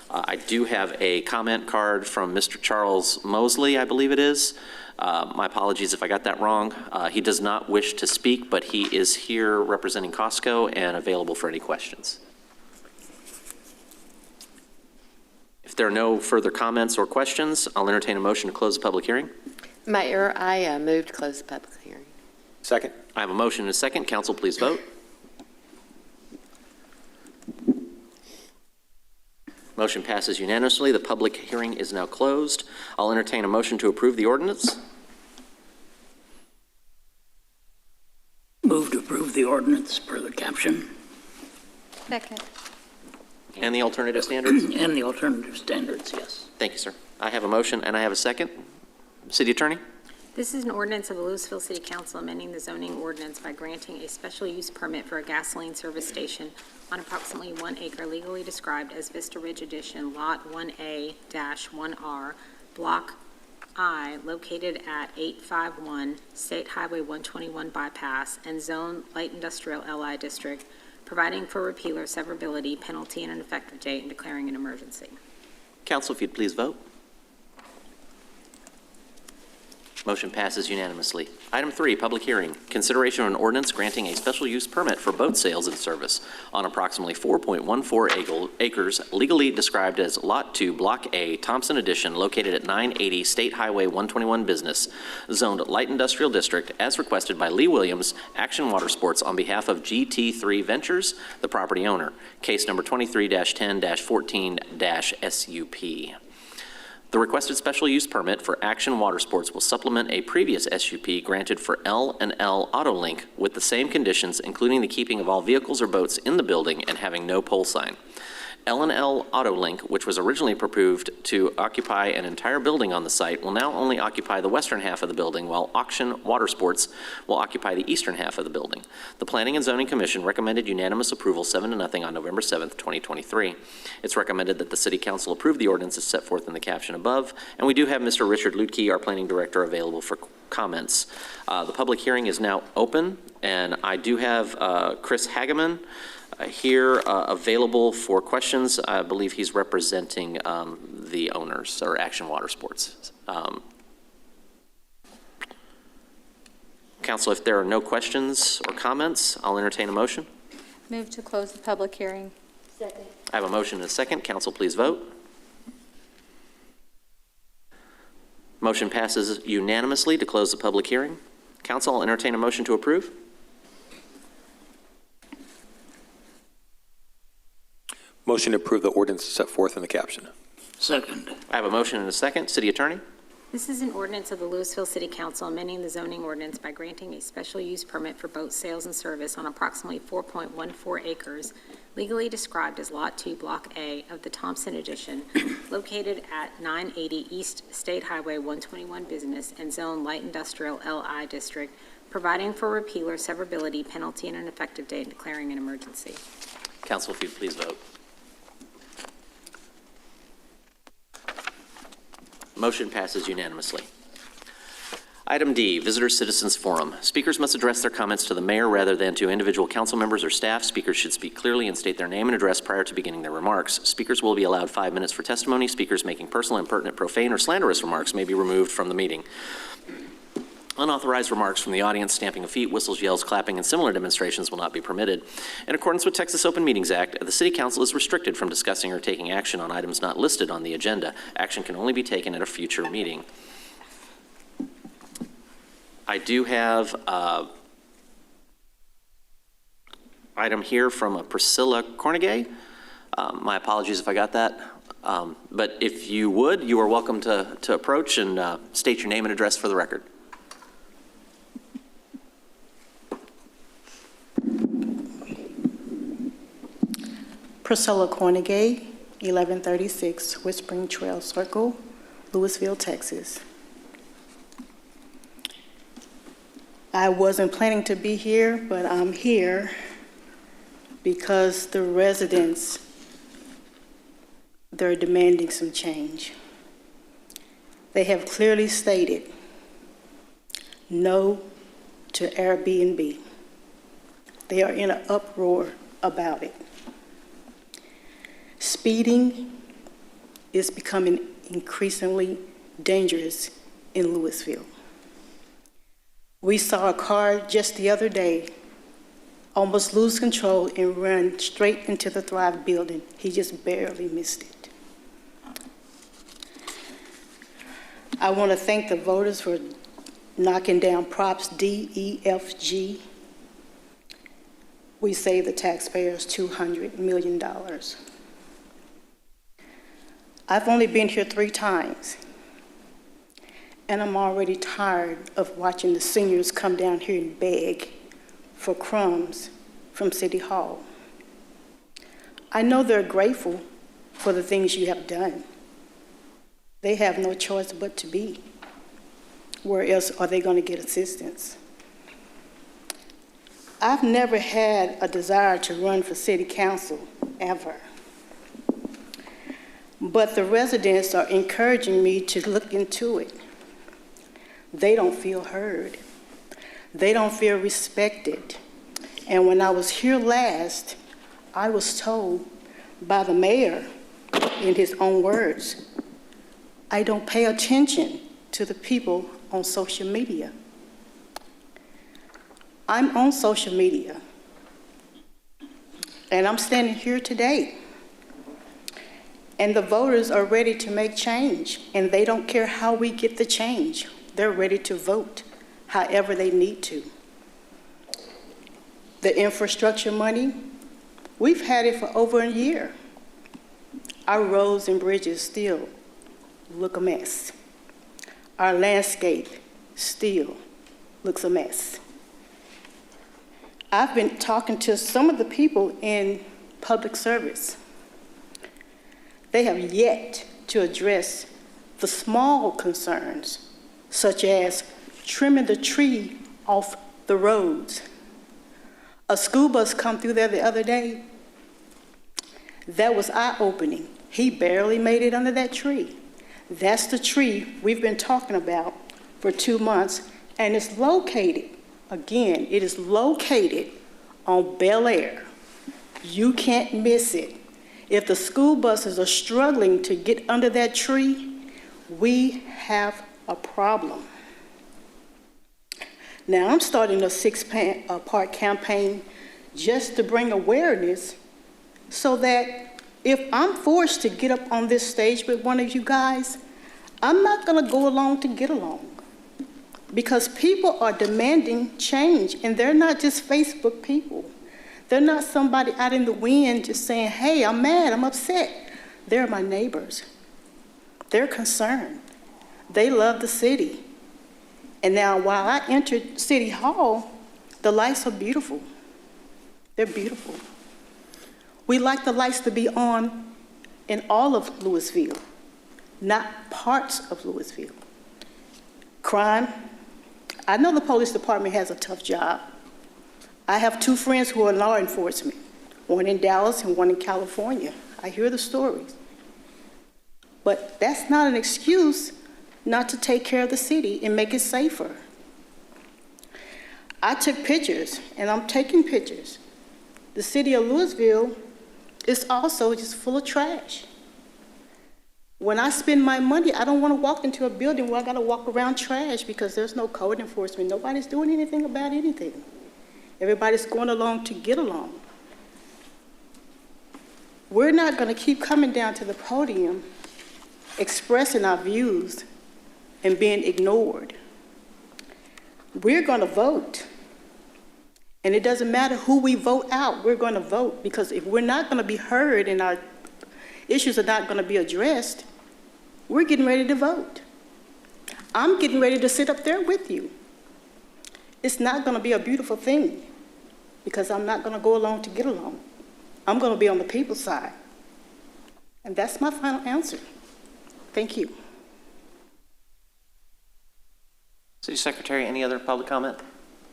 I do have a comment card from Mr. Charles Mosley, I believe it is. My apologies if I got that wrong. He does not wish to speak, but he is here representing Costco and available for any questions. If there are no further comments or questions, I'll entertain a motion to close the public hearing. Mayor, I move to close the public hearing. Second. I have a motion and a second. Council, please vote. Motion passes unanimously. The public hearing is now closed. I'll entertain a motion to approve the ordinance. Move to approve the ordinance per the caption. Second. And the alternative standards? And the alternative standards, yes. Thank you, sir. I have a motion and I have a second. City Attorney? This is an ordinance of the Lewisville City Council amending the zoning ordinance by granting a special use permit for a gasoline service station on approximately 1 acre, legally described as Vista Ridge Edition, Lot 1A-1R, Block I located at 851 State Highway 121 bypass and Zone Light Industrial LI District, providing for repeal or severability, penalty, and an effective date, and declaring an emergency. Council, if you'd please vote. Motion passes unanimously. Item 3, public hearing. Consideration of an ordinance granting a special use permit for boat sales and service on approximately 4.14 acres legally described as Lot 2, Block A, Thompson Addition, located at 980 State Highway 121 Business, zoned Light Industrial District, as requested by Lee Williams, Action Water Sports, on behalf of GT3 Ventures, the property owner. Case number 23-10-14-SUP. The requested special use permit for Action Water Sports will supplement a previous SUP granted for L&L AutoLink with the same conditions, including the keeping of all vehicles or boats in the building and having no pole sign. L&L AutoLink, which was originally approved to occupy an entire building on the site, will now only occupy the western half of the building, while Action Water Sports will occupy the eastern half of the building. The Planning and Zoning Commission recommended unanimous approval 7-0 on November 7th, 2023. It's recommended that the City Council approve the ordinance as set forth in the caption above, and we do have Mr. Richard Lutke, our Planning Director, available for comments. The public hearing is now open, and I do have Chris Hageman here available for questions. I believe he's representing the owners, or Action Water Sports. Council, if there are no questions or comments, I'll entertain a motion. Move to close the public hearing. Second. I have a motion and a second. Council, please vote. Motion passes unanimously to close the public hearing. Council, I'll entertain a motion to approve. Motion to approve the ordinance set forth in the caption. Second. I have a motion and a second. City Attorney? This is an ordinance of the Lewisville City Council amending the zoning ordinance by granting a special use permit for boat sales and service on approximately 4.14 acres legally described as Lot 2, Block A of the Thompson Addition, located at 980 East State Highway 121 Business and Zone Light Industrial LI District, providing for repeal or severability, penalty, and an effective date, and declaring an emergency. Council, if you please vote. Motion passes unanimously. Item D, Visitor Citizens Forum. Speakers must address their comments to the mayor rather than to individual council members or staff. Speakers should speak clearly and state their name and address prior to beginning their remarks. Speakers will be allowed 5 minutes for testimony. Speakers making personal, impertinent, profane, or slanderous remarks may be removed from the meeting. Unauthorized remarks from the audience, stamping of feet, whistles, yells, clapping, and similar demonstrations will not be permitted. In accordance with Texas Open Meetings Act, the City Council is restricted from discussing or taking action on items not listed on the agenda. Action can only be taken at a future meeting. I do have item here from Priscilla Cornegay. My apologies if I got that. But if you would, you are welcome to approach and state your name and address for the record. Priscilla Cornegay, 1136 Whispering Trail Circle, Lewisville, Texas. I wasn't planning to be here, but I'm here because the residents, they're demanding some change. They have clearly stated no to Airbnb. They are in an uproar about it. Speeding is becoming increasingly dangerous in Lewisville. We saw a car just the other day almost lose control and run straight into the Thrive building. He just barely missed it. I want to thank the voters for knocking down Props D, E, F, G. We saved the taxpayers $200 million. I've only been here 3 times, and I'm already tired of watching the seniors come down here and beg for crumbs from City Hall. I know they're grateful for the things you have done. They have no choice but to be. Where else are they going to get assistance? I've never had a desire to run for City Council, ever. But the residents are encouraging me to look into it. they don't feel heard. They don't feel respected. And when I was here last, I was told by the mayor, in his own words, I don't pay attention to the people on social media. I'm on social media, and I'm standing here today, and the voters are ready to make change, and they don't care how we get the change. They're ready to vote however they need to. The infrastructure money, we've had it for over a year. Our roads and bridges still look a mess. Our landscape still looks a mess. I've been talking to some of the people in public service. They have yet to address the small concerns, such as trimming the tree off the roads. A school bus come through there the other day. That was eye-opening. He barely made it under that tree. That's the tree we've been talking about for 2 months, and it's located, again, it is located on Bel Air. You can't miss it. If the school buses are struggling to get under that tree, we have a problem. Now, I'm starting a six-part campaign just to bring awareness so that if I'm forced to get up on this stage with one of you guys, I'm not going to go along to get along, because people are demanding change, and they're not just Facebook people. They're not somebody out in the wind just saying, hey, I'm mad, I'm upset. They're my neighbors. They're concerned. They love the city. And now while I entered City Hall, the lights are beautiful. They're beautiful. We like the lights to be on in all of Lewisville, not parts of Lewisville. Crime, I know the police department has a tough job. I have 2 friends who are law enforcement, one in Dallas and one in California. I hear the stories. But that's not an excuse not to take care of the city and make it safer. I took pictures, and I'm taking pictures. The city of Lewisville is also just full of trash. When I spend my money, I don't want to walk into a building where I got to walk around trash because there's no code enforcement. Nobody's doing anything about anything. Everybody's going along to get along. We're not going to keep coming down to the podium, expressing our views, and being ignored. We're going to vote. And it doesn't matter who we vote out, we're going to vote, because if we're not going to be heard and our issues are not going to be addressed, we're getting ready to vote. I'm getting ready to sit up there with you. It's not going to be a beautiful thing, because I'm not going to go along to get along. I'm going to be on the people's side. And that's my final answer. Thank you. City Secretary, any other public comment?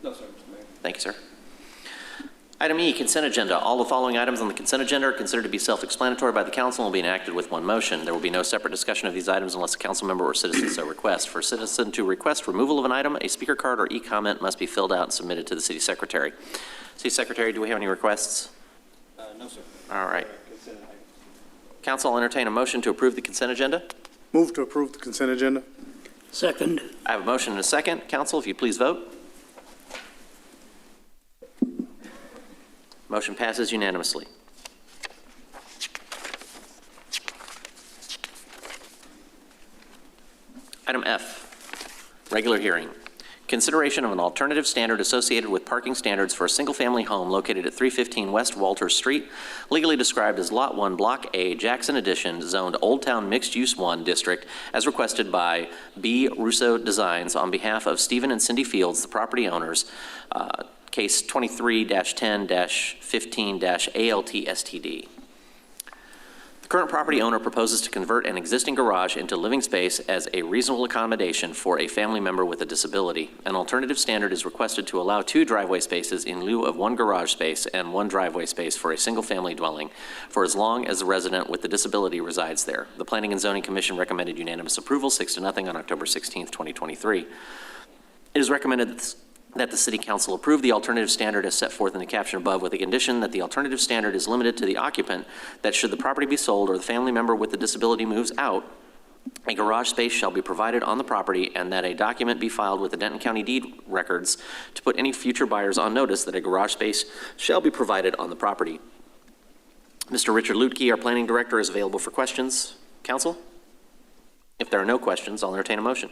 No, sir, Mr. Mayor. Thank you, sir. Item E, consent agenda. All the following items on the consent agenda are considered to be self-explanatory by the council and will be enacted with one motion. There will be no separate discussion of these items unless a council member or citizen so requests. For a citizen to request removal of an item, a speaker card or e-comment must be filled out and submitted to the City Secretary. City Secretary, do we have any requests? No, sir. All right. Council, I'll entertain a motion to approve the consent agenda. Move to approve the consent agenda. Second. I have a motion and a second. Council, if you please vote. Motion passes unanimously. Item F, regular hearing. Consideration of an alternative standard associated with parking standards for a single-family home located at 315 West Walter Street, legally described as Lot 1, Block A, Jackson Addition, zoned Old Town Mixed Use 1 District, as requested by B. Russo Designs on behalf of Stephen and Cindy Fields, the property owners, case 23-10-15-ALT-STD. The current property owner proposes to convert an existing garage into living space as a reasonable accommodation for a family member with a disability. An alternative standard is requested to allow 2 driveway spaces in lieu of 1 garage space and 1 driveway space for a single-family dwelling for as long as the resident with the disability resides there. The Planning and Zoning Commission recommended unanimous approval 6-0 on October 16, 2023. It is recommended that the City Council approve the alternative standard as set forth in the caption above, with the condition that the alternative standard is limited to the occupant, that should the property be sold or the family member with the disability moves out, a garage space shall be provided on the property, and that a document be filed with the Denton County Deed Records to put any future buyers on notice that a garage space shall be provided on the property. Mr. Richard Lutke, our planning director, is available for questions. Council? If there are no questions, I'll entertain a motion.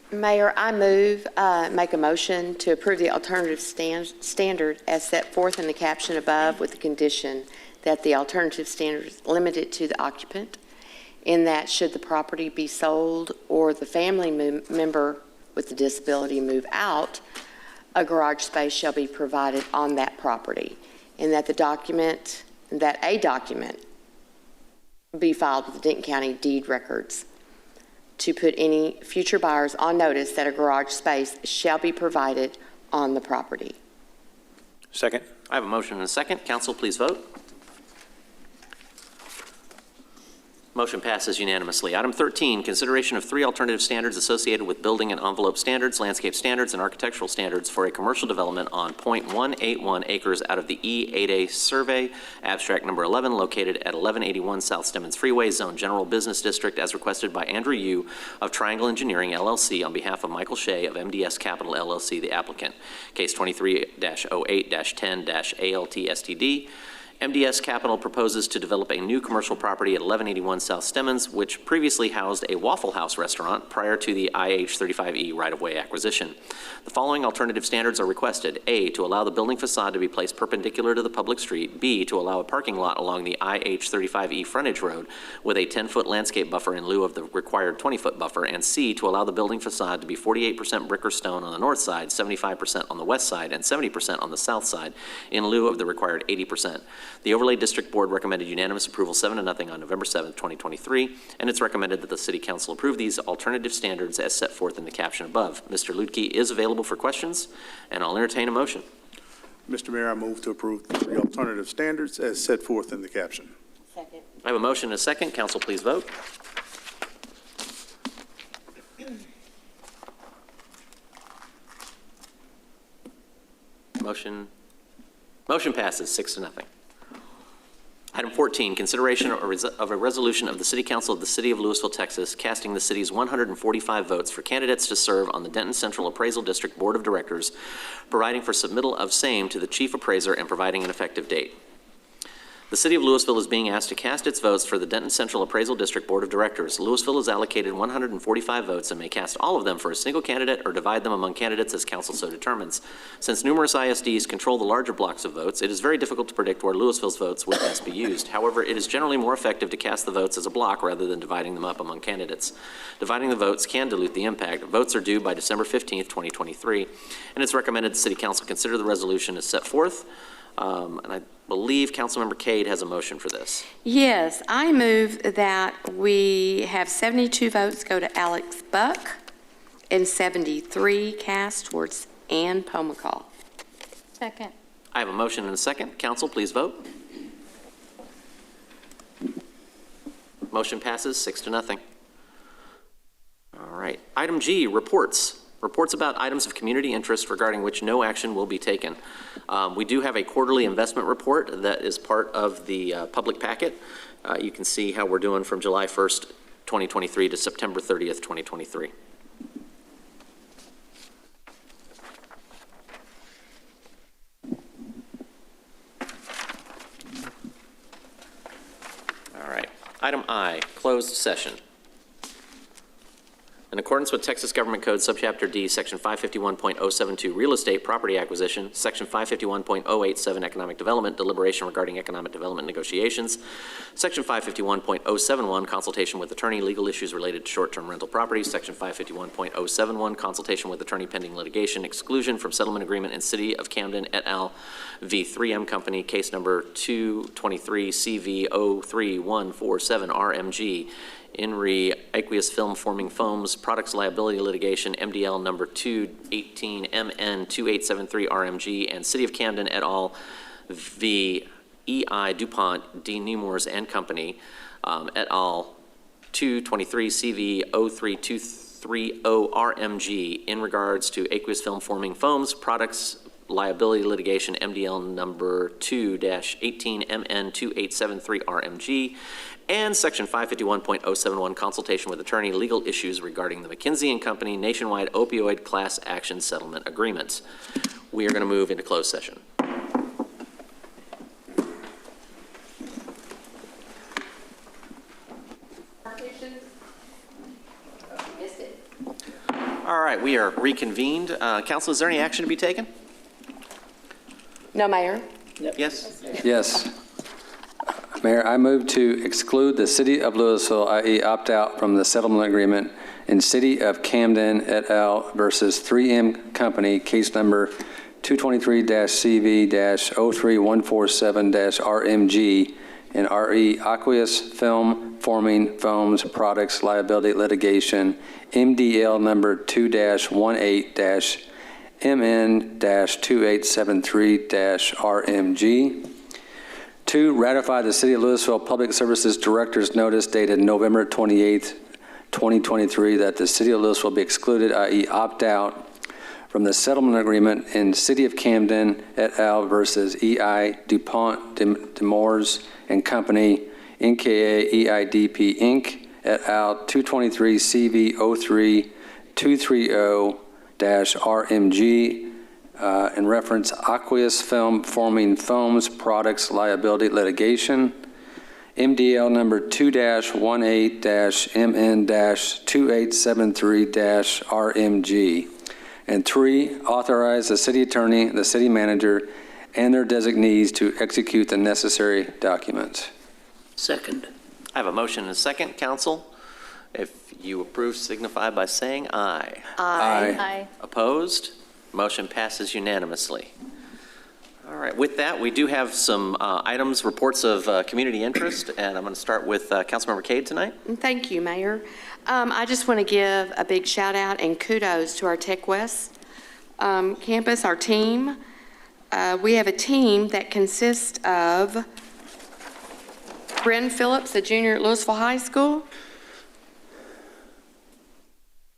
Mayor, I make a motion to approve the alternative standard as set forth in the caption above, with the condition that the alternative standard is limited to the occupant, in that should the property be sold or the family member with the disability move out, a garage space shall be provided on that property, and that a document be filed with the Denton County Deed Records to put any future buyers on notice that a garage space shall be provided on the property. Second. I have a motion and a second. Council, please vote. Motion passes unanimously. Item 13, consideration of 3 alternative standards associated with building and envelope standards, landscape standards, and architectural standards for a commercial development on .181 acres out of the E8A survey, abstract number 11, located at 1181 South Stemmons Freeway, Zone General Business District, as requested by Andrew Yu of Triangle Engineering, LLC, on behalf of Michael Shea of MDS Capital, LLC, the applicant. Case 23-08-10-ALT-STD. MDS Capital proposes to develop a new commercial property at 1181 South Stemmons, which previously housed a Waffle House restaurant prior to the IH-35E right-of-way acquisition. The following alternative standards are requested. A, to allow the building facade to be placed perpendicular to the public street. B, to allow a parking lot along the IH-35E frontage road with a 10-foot landscape buffer in lieu of the required 20-foot buffer. And C, to allow the building facade to be 48% brick or stone on the north side, 75% on the west side, and 70% on the south side in lieu of the required 80%. The Overlay District Board recommended unanimous approval 7-0 on November 7th, 2023, and it's recommended that the City Council approve these alternative standards as set forth in the caption above. Mr. Lutke is available for questions, and I'll entertain a motion. Mr. Mayor, I move to approve the alternative standards as set forth in the caption. Second. I have a motion and a second. Council, please vote. Motion passes 6-0. Item 14, consideration of a resolution of the City Council of the City of Lewisville, Texas, casting the city's 145 votes for candidates to serve on the Denton Central Appraisal District Board of Directors, providing for submittal of same to the Chief Appraiser and providing an effective date. The City of Lewisville is being asked to cast its votes for the Denton Central Appraisal District Board of Directors. Lewisville is allocated 145 votes and may cast all of them for a single candidate or divide them among candidates as council so determines. Since numerous ISDs control the larger blocks of votes, it is very difficult to predict where Lewisville's votes would best be used. However, it is generally more effective to cast the votes as a block rather than dividing them up among candidates. Dividing the votes can dilute the impact. Votes are due by December 15th, 2023, and it's recommended the City Council consider the resolution as set forth. And I believe Councilmember Cade has a motion for this. Yes, I move that we have 72 votes go to Alex Buck and 73 cast towards Ann Pomacall. Second. I have a motion and a second. Council, please vote. Motion passes 6-0. All right. Item G, reports. Reports about items of community interest regarding which no action will be taken. We do have a quarterly investment report that is part of the public packet. You can see how we're doing from July 1st, 2023 to September 30th, 2023. All right. Item I, closed session. In accordance with Texas Government Code Subchapter D, Section 551.072, Real Estate Property Acquisition, Section 551.087, Economic Development, Deliberation regarding Economic Development Negotiations, Section 551.071, Consultation with Attorney, Legal Issues related to Short-Term Rental Properties, Section 551.071, Consultation with Attorney pending litigation, Exclusion from Settlement Agreement in City of Camden et al. v. 3M Company, Case Number 223 CV03147 RMG, In re Aqueous Film Forming Foams Products Liability Litigation, MDL number 218MN2873 RMG, and City of Camden et al. v. EI DuPont, D. Nemours and Company et al. 223 CV032 28630RMG in regards to aqueous film forming foams products liability litigation MDL number 2-18MN2873RMG, and Section 551.071 consultation with attorney legal issues regarding the McKinsey & Company nationwide opioid class action settlement agreement. We are going to move into closed session. All right, we are reconvened. Council, is there any action to be taken? No, Mayor. Yes? Yes. Mayor, I move to exclude the City of Lewisville, i.e. opt out from the settlement agreement in City of Camden et al. Versus 3M Company, case number 223-CV-03147-RMG and RE Aqueous Film Forming Foams Products Liability Litigation, MDL number 2-18MN-2873-RMG. 2, ratify the City of Lewisville Public Services Director's Notice dated November 28, 2023, that the City of Lewisville be excluded, i.e. opt out from the settlement agreement in City of Camden et al. Versus EI DuPont Demores and Company, NKA EIDP Inc. et al. 223 CV 03230-RMG in reference aqueous film forming foams products liability litigation, MDL number 2-18MN-2873-RMG. And 3, authorize the city attorney, the city manager, and their designees to execute the necessary documents. Second. I have a motion and a second. Council, if you approve, signify by saying aye. Aye. Opposed? Motion passes unanimously. All right, with that, we do have some items, reports of community interest, and I'm going to start with Councilmember Cade tonight. Thank you, Mayor. I just want to give a big shout out and kudos to our Tech West campus, our team. We have a team that consists of Bryn Phillips, a junior at Lewisville High School,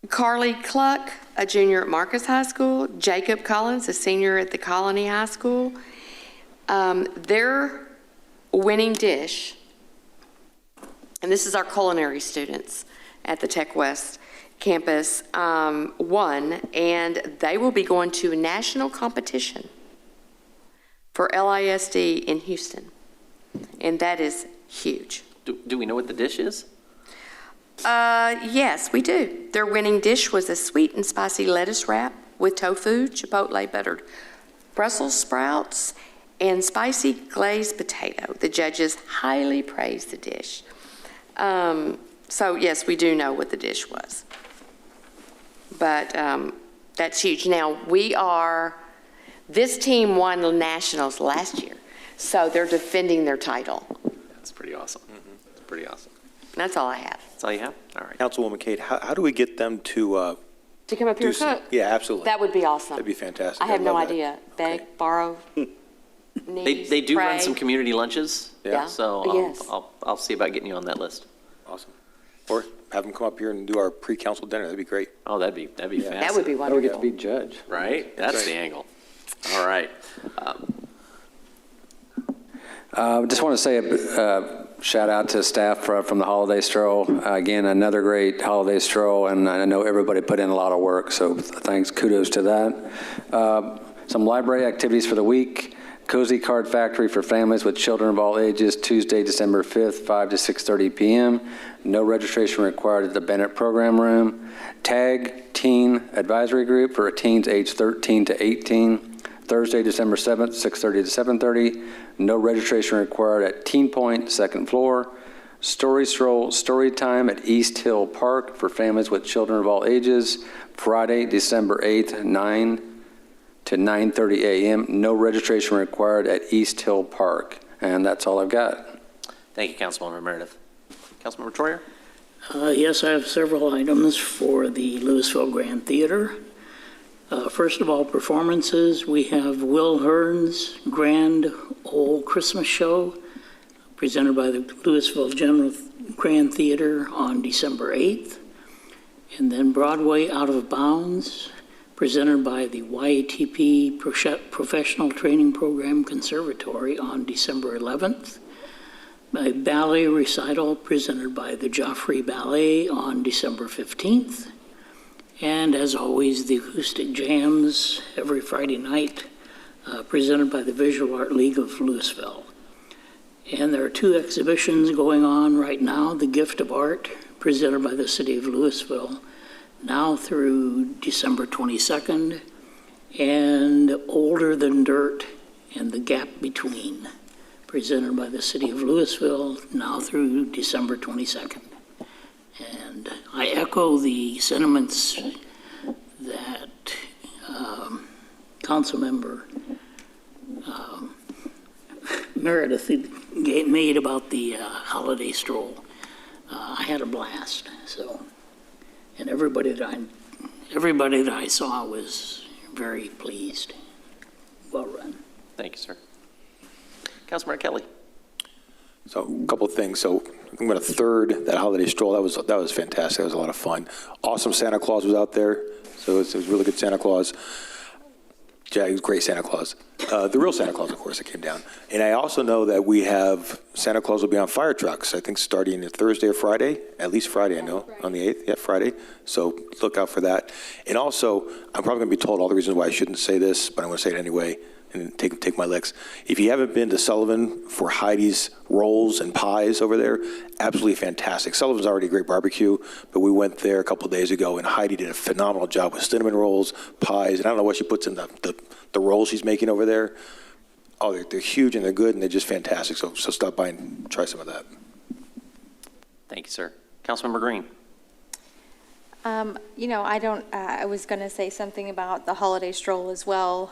Carly Cluck, a junior at Marcus High School, Jacob Collins, a senior at the Colony High School. Their winning dish, and this is our culinary students at the Tech West campus, won, and they will be going to a national competition for LISD in Houston, and that is huge. Do we know what the dish is? Yes, we do. Their winning dish was a sweet and spicy lettuce wrap with tofu, chipotle buttered Brussels sprouts, and spicy glazed potato. The judges highly praised the dish. So yes, we do know what the dish was. But that's huge. Now this team won the Nationals last year, so they're defending their title. That's pretty awesome. That's pretty awesome. That's all I have. That's all you have? All right. Councilwoman Cade, how do we get them to come up here and cook? Yeah, absolutely. That would be awesome. That'd be fantastic. I have no love idea. Beg, borrow, need, They do pray. run some community lunches. Yeah. So Yes. I'll see about getting you on that list. Awesome. Or have them come up here and do our pre-council dinner. That'd be great. Oh, that'd be fascinating. That would be wonderful. We get to be judge. Right? That's the angle. All right. Just want to say a shout out to staff from the holiday stroll. Again, another great holiday stroll, and I know everybody put in a lot of work, so thanks, kudos to that. Some library activities for the week. Cozy Card Factory for families with children of all ages, Tuesday, December 5th, 5 to 6:30 p.m. No registration required at the Bennett Program Room. TAG Teen Advisory Group for teens aged 13 to 18. Thursday, December 7th, 6:30 to 7:30. No registration required at Teen Point, second floor. Story Stroll Story Time at East Hill Park for families with children of all ages. Friday, December 8th, 9 to 9:30 a.m. No registration required at East Hill Park. And that's all I've got. Thank you, Councilmember Meredith. Councilmember Troyer? Yes, I have several items for the Lewisville Grand Theater. First of all, performances. We have Will Hearn's Grand Ole Christmas Show, presented by the Lewisville General Grand Theater on December 8th. And then Broadway Out of Bounds, presented by the YATP Professional Training Program Conservatory on December 11th. A ballet recital presented by the Joffrey Ballet on December 15th. And as always, the acoustic jams every Friday night, presented by the Visual Art League of Lewisville. And there are 2 exhibitions going on right now. The Gift of Art, presented by the City of Lewisville, now through December 22nd, and Older Than Dirt and the Gap Between, presented by the City of Lewisville, now through December 22nd. And I echo the sentiments that Councilmember Meredith made about the holiday stroll. I had a blast, so, and everybody that I saw was very pleased. Well run. Thank you, sir. Councilmember Kelly. So a couple of things. So I'm going to third that holiday stroll. That was fantastic. That was a lot of fun. Awesome Santa Claus was out there. So it was really good Santa Claus. Yeah, great Santa Claus. The real Santa Claus, of course, that came down. And I also know that we have Santa Claus will be on fire trucks, I think starting Thursday or Friday, at least Friday, I know, on the 8th. Yeah, Friday. So look out for that. And also, I'm probably going to be told all the reasons why I shouldn't say this, but I'm going to say it anyway and take my licks. If you haven't been to Sullivan for Heidi's rolls and pies over there, absolutely fantastic. Sullivan's already a great barbecue, but we went there a couple of days ago, and Heidi did a phenomenal job with cinnamon rolls, pies, and I don't know what she puts in the rolls she's making over there. Oh, they're huge, and they're good, and they're just fantastic. So stop by and try some of that. Thank you, sir. Councilmember Green. I was going to say something about the holiday stroll as well,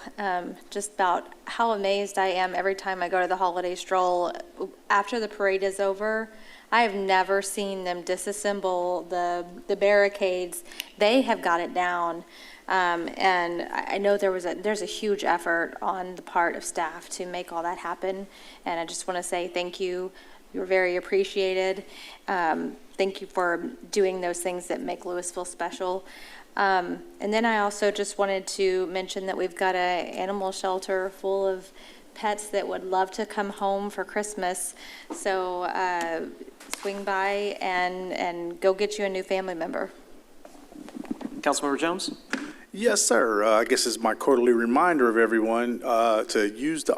just about how amazed I am every time I go to the holiday stroll. After the parade is over, I have never seen them disassemble the barricades. They have got it down. And I know there's a huge effort on the part of staff to make all that happen. And I just want to say thank you. You're very appreciated. Thank you for doing those things that make Lewisville special. And then I also just wanted to mention that we've got an animal shelter full of pets that would love to come home for Christmas. So swing by and go get you a new family member. Councilmember Jones? Yes, sir. I guess it's my quarterly reminder of everyone to use the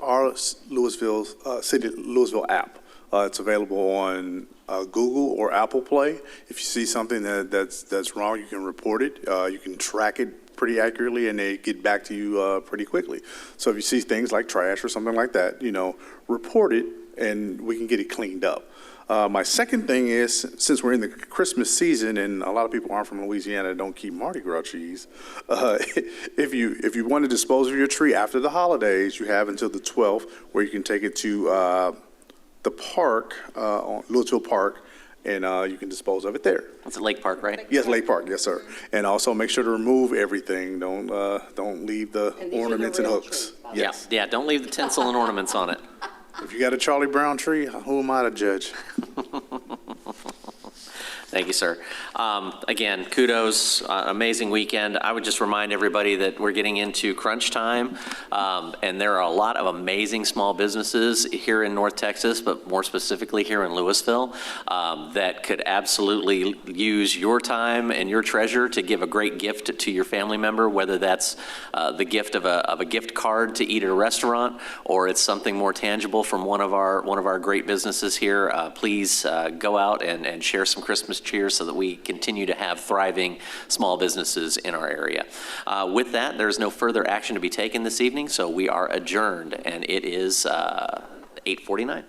City Lewisville app. It's available on Google or Apple Play. If you see something that's wrong, you can report it. You can track it pretty accurately, and they get back to you pretty quickly. So if you see things like trash or something like that, report it, and we can get it cleaned up. My second thing is, since we're in the Christmas season and a lot of people aren't from Louisiana and don't keep Mardi Gras trees, if you want to dispose of your tree after the holidays, you have until the 12th where you can take it to the park, Lewisville Park, and you can dispose of it there. That's at Lake Park, right? Yes, Lake Park, yes, sir. And also make sure to remove everything. Don't leave the ornaments and hooks. Yes. Yeah, don't leave the tinsel and ornaments on it. If you got a Charlie Brown tree, who am I to judge? Thank you, sir. Again, kudos, amazing weekend. I would just remind everybody that we're getting into crunch time, and there are a lot of amazing small businesses here in North Texas, but more specifically here in Lewisville, that could absolutely use your time and your treasure to give a great gift to your family member, whether that's the gift of a gift card to eat at a restaurant, or it's something more tangible from one of our great businesses here. Please go out and share some Christmas cheer so that we continue to have thriving small businesses in our area. With that, there's no further action to be taken this evening, so we are adjourned, and it is 8:49.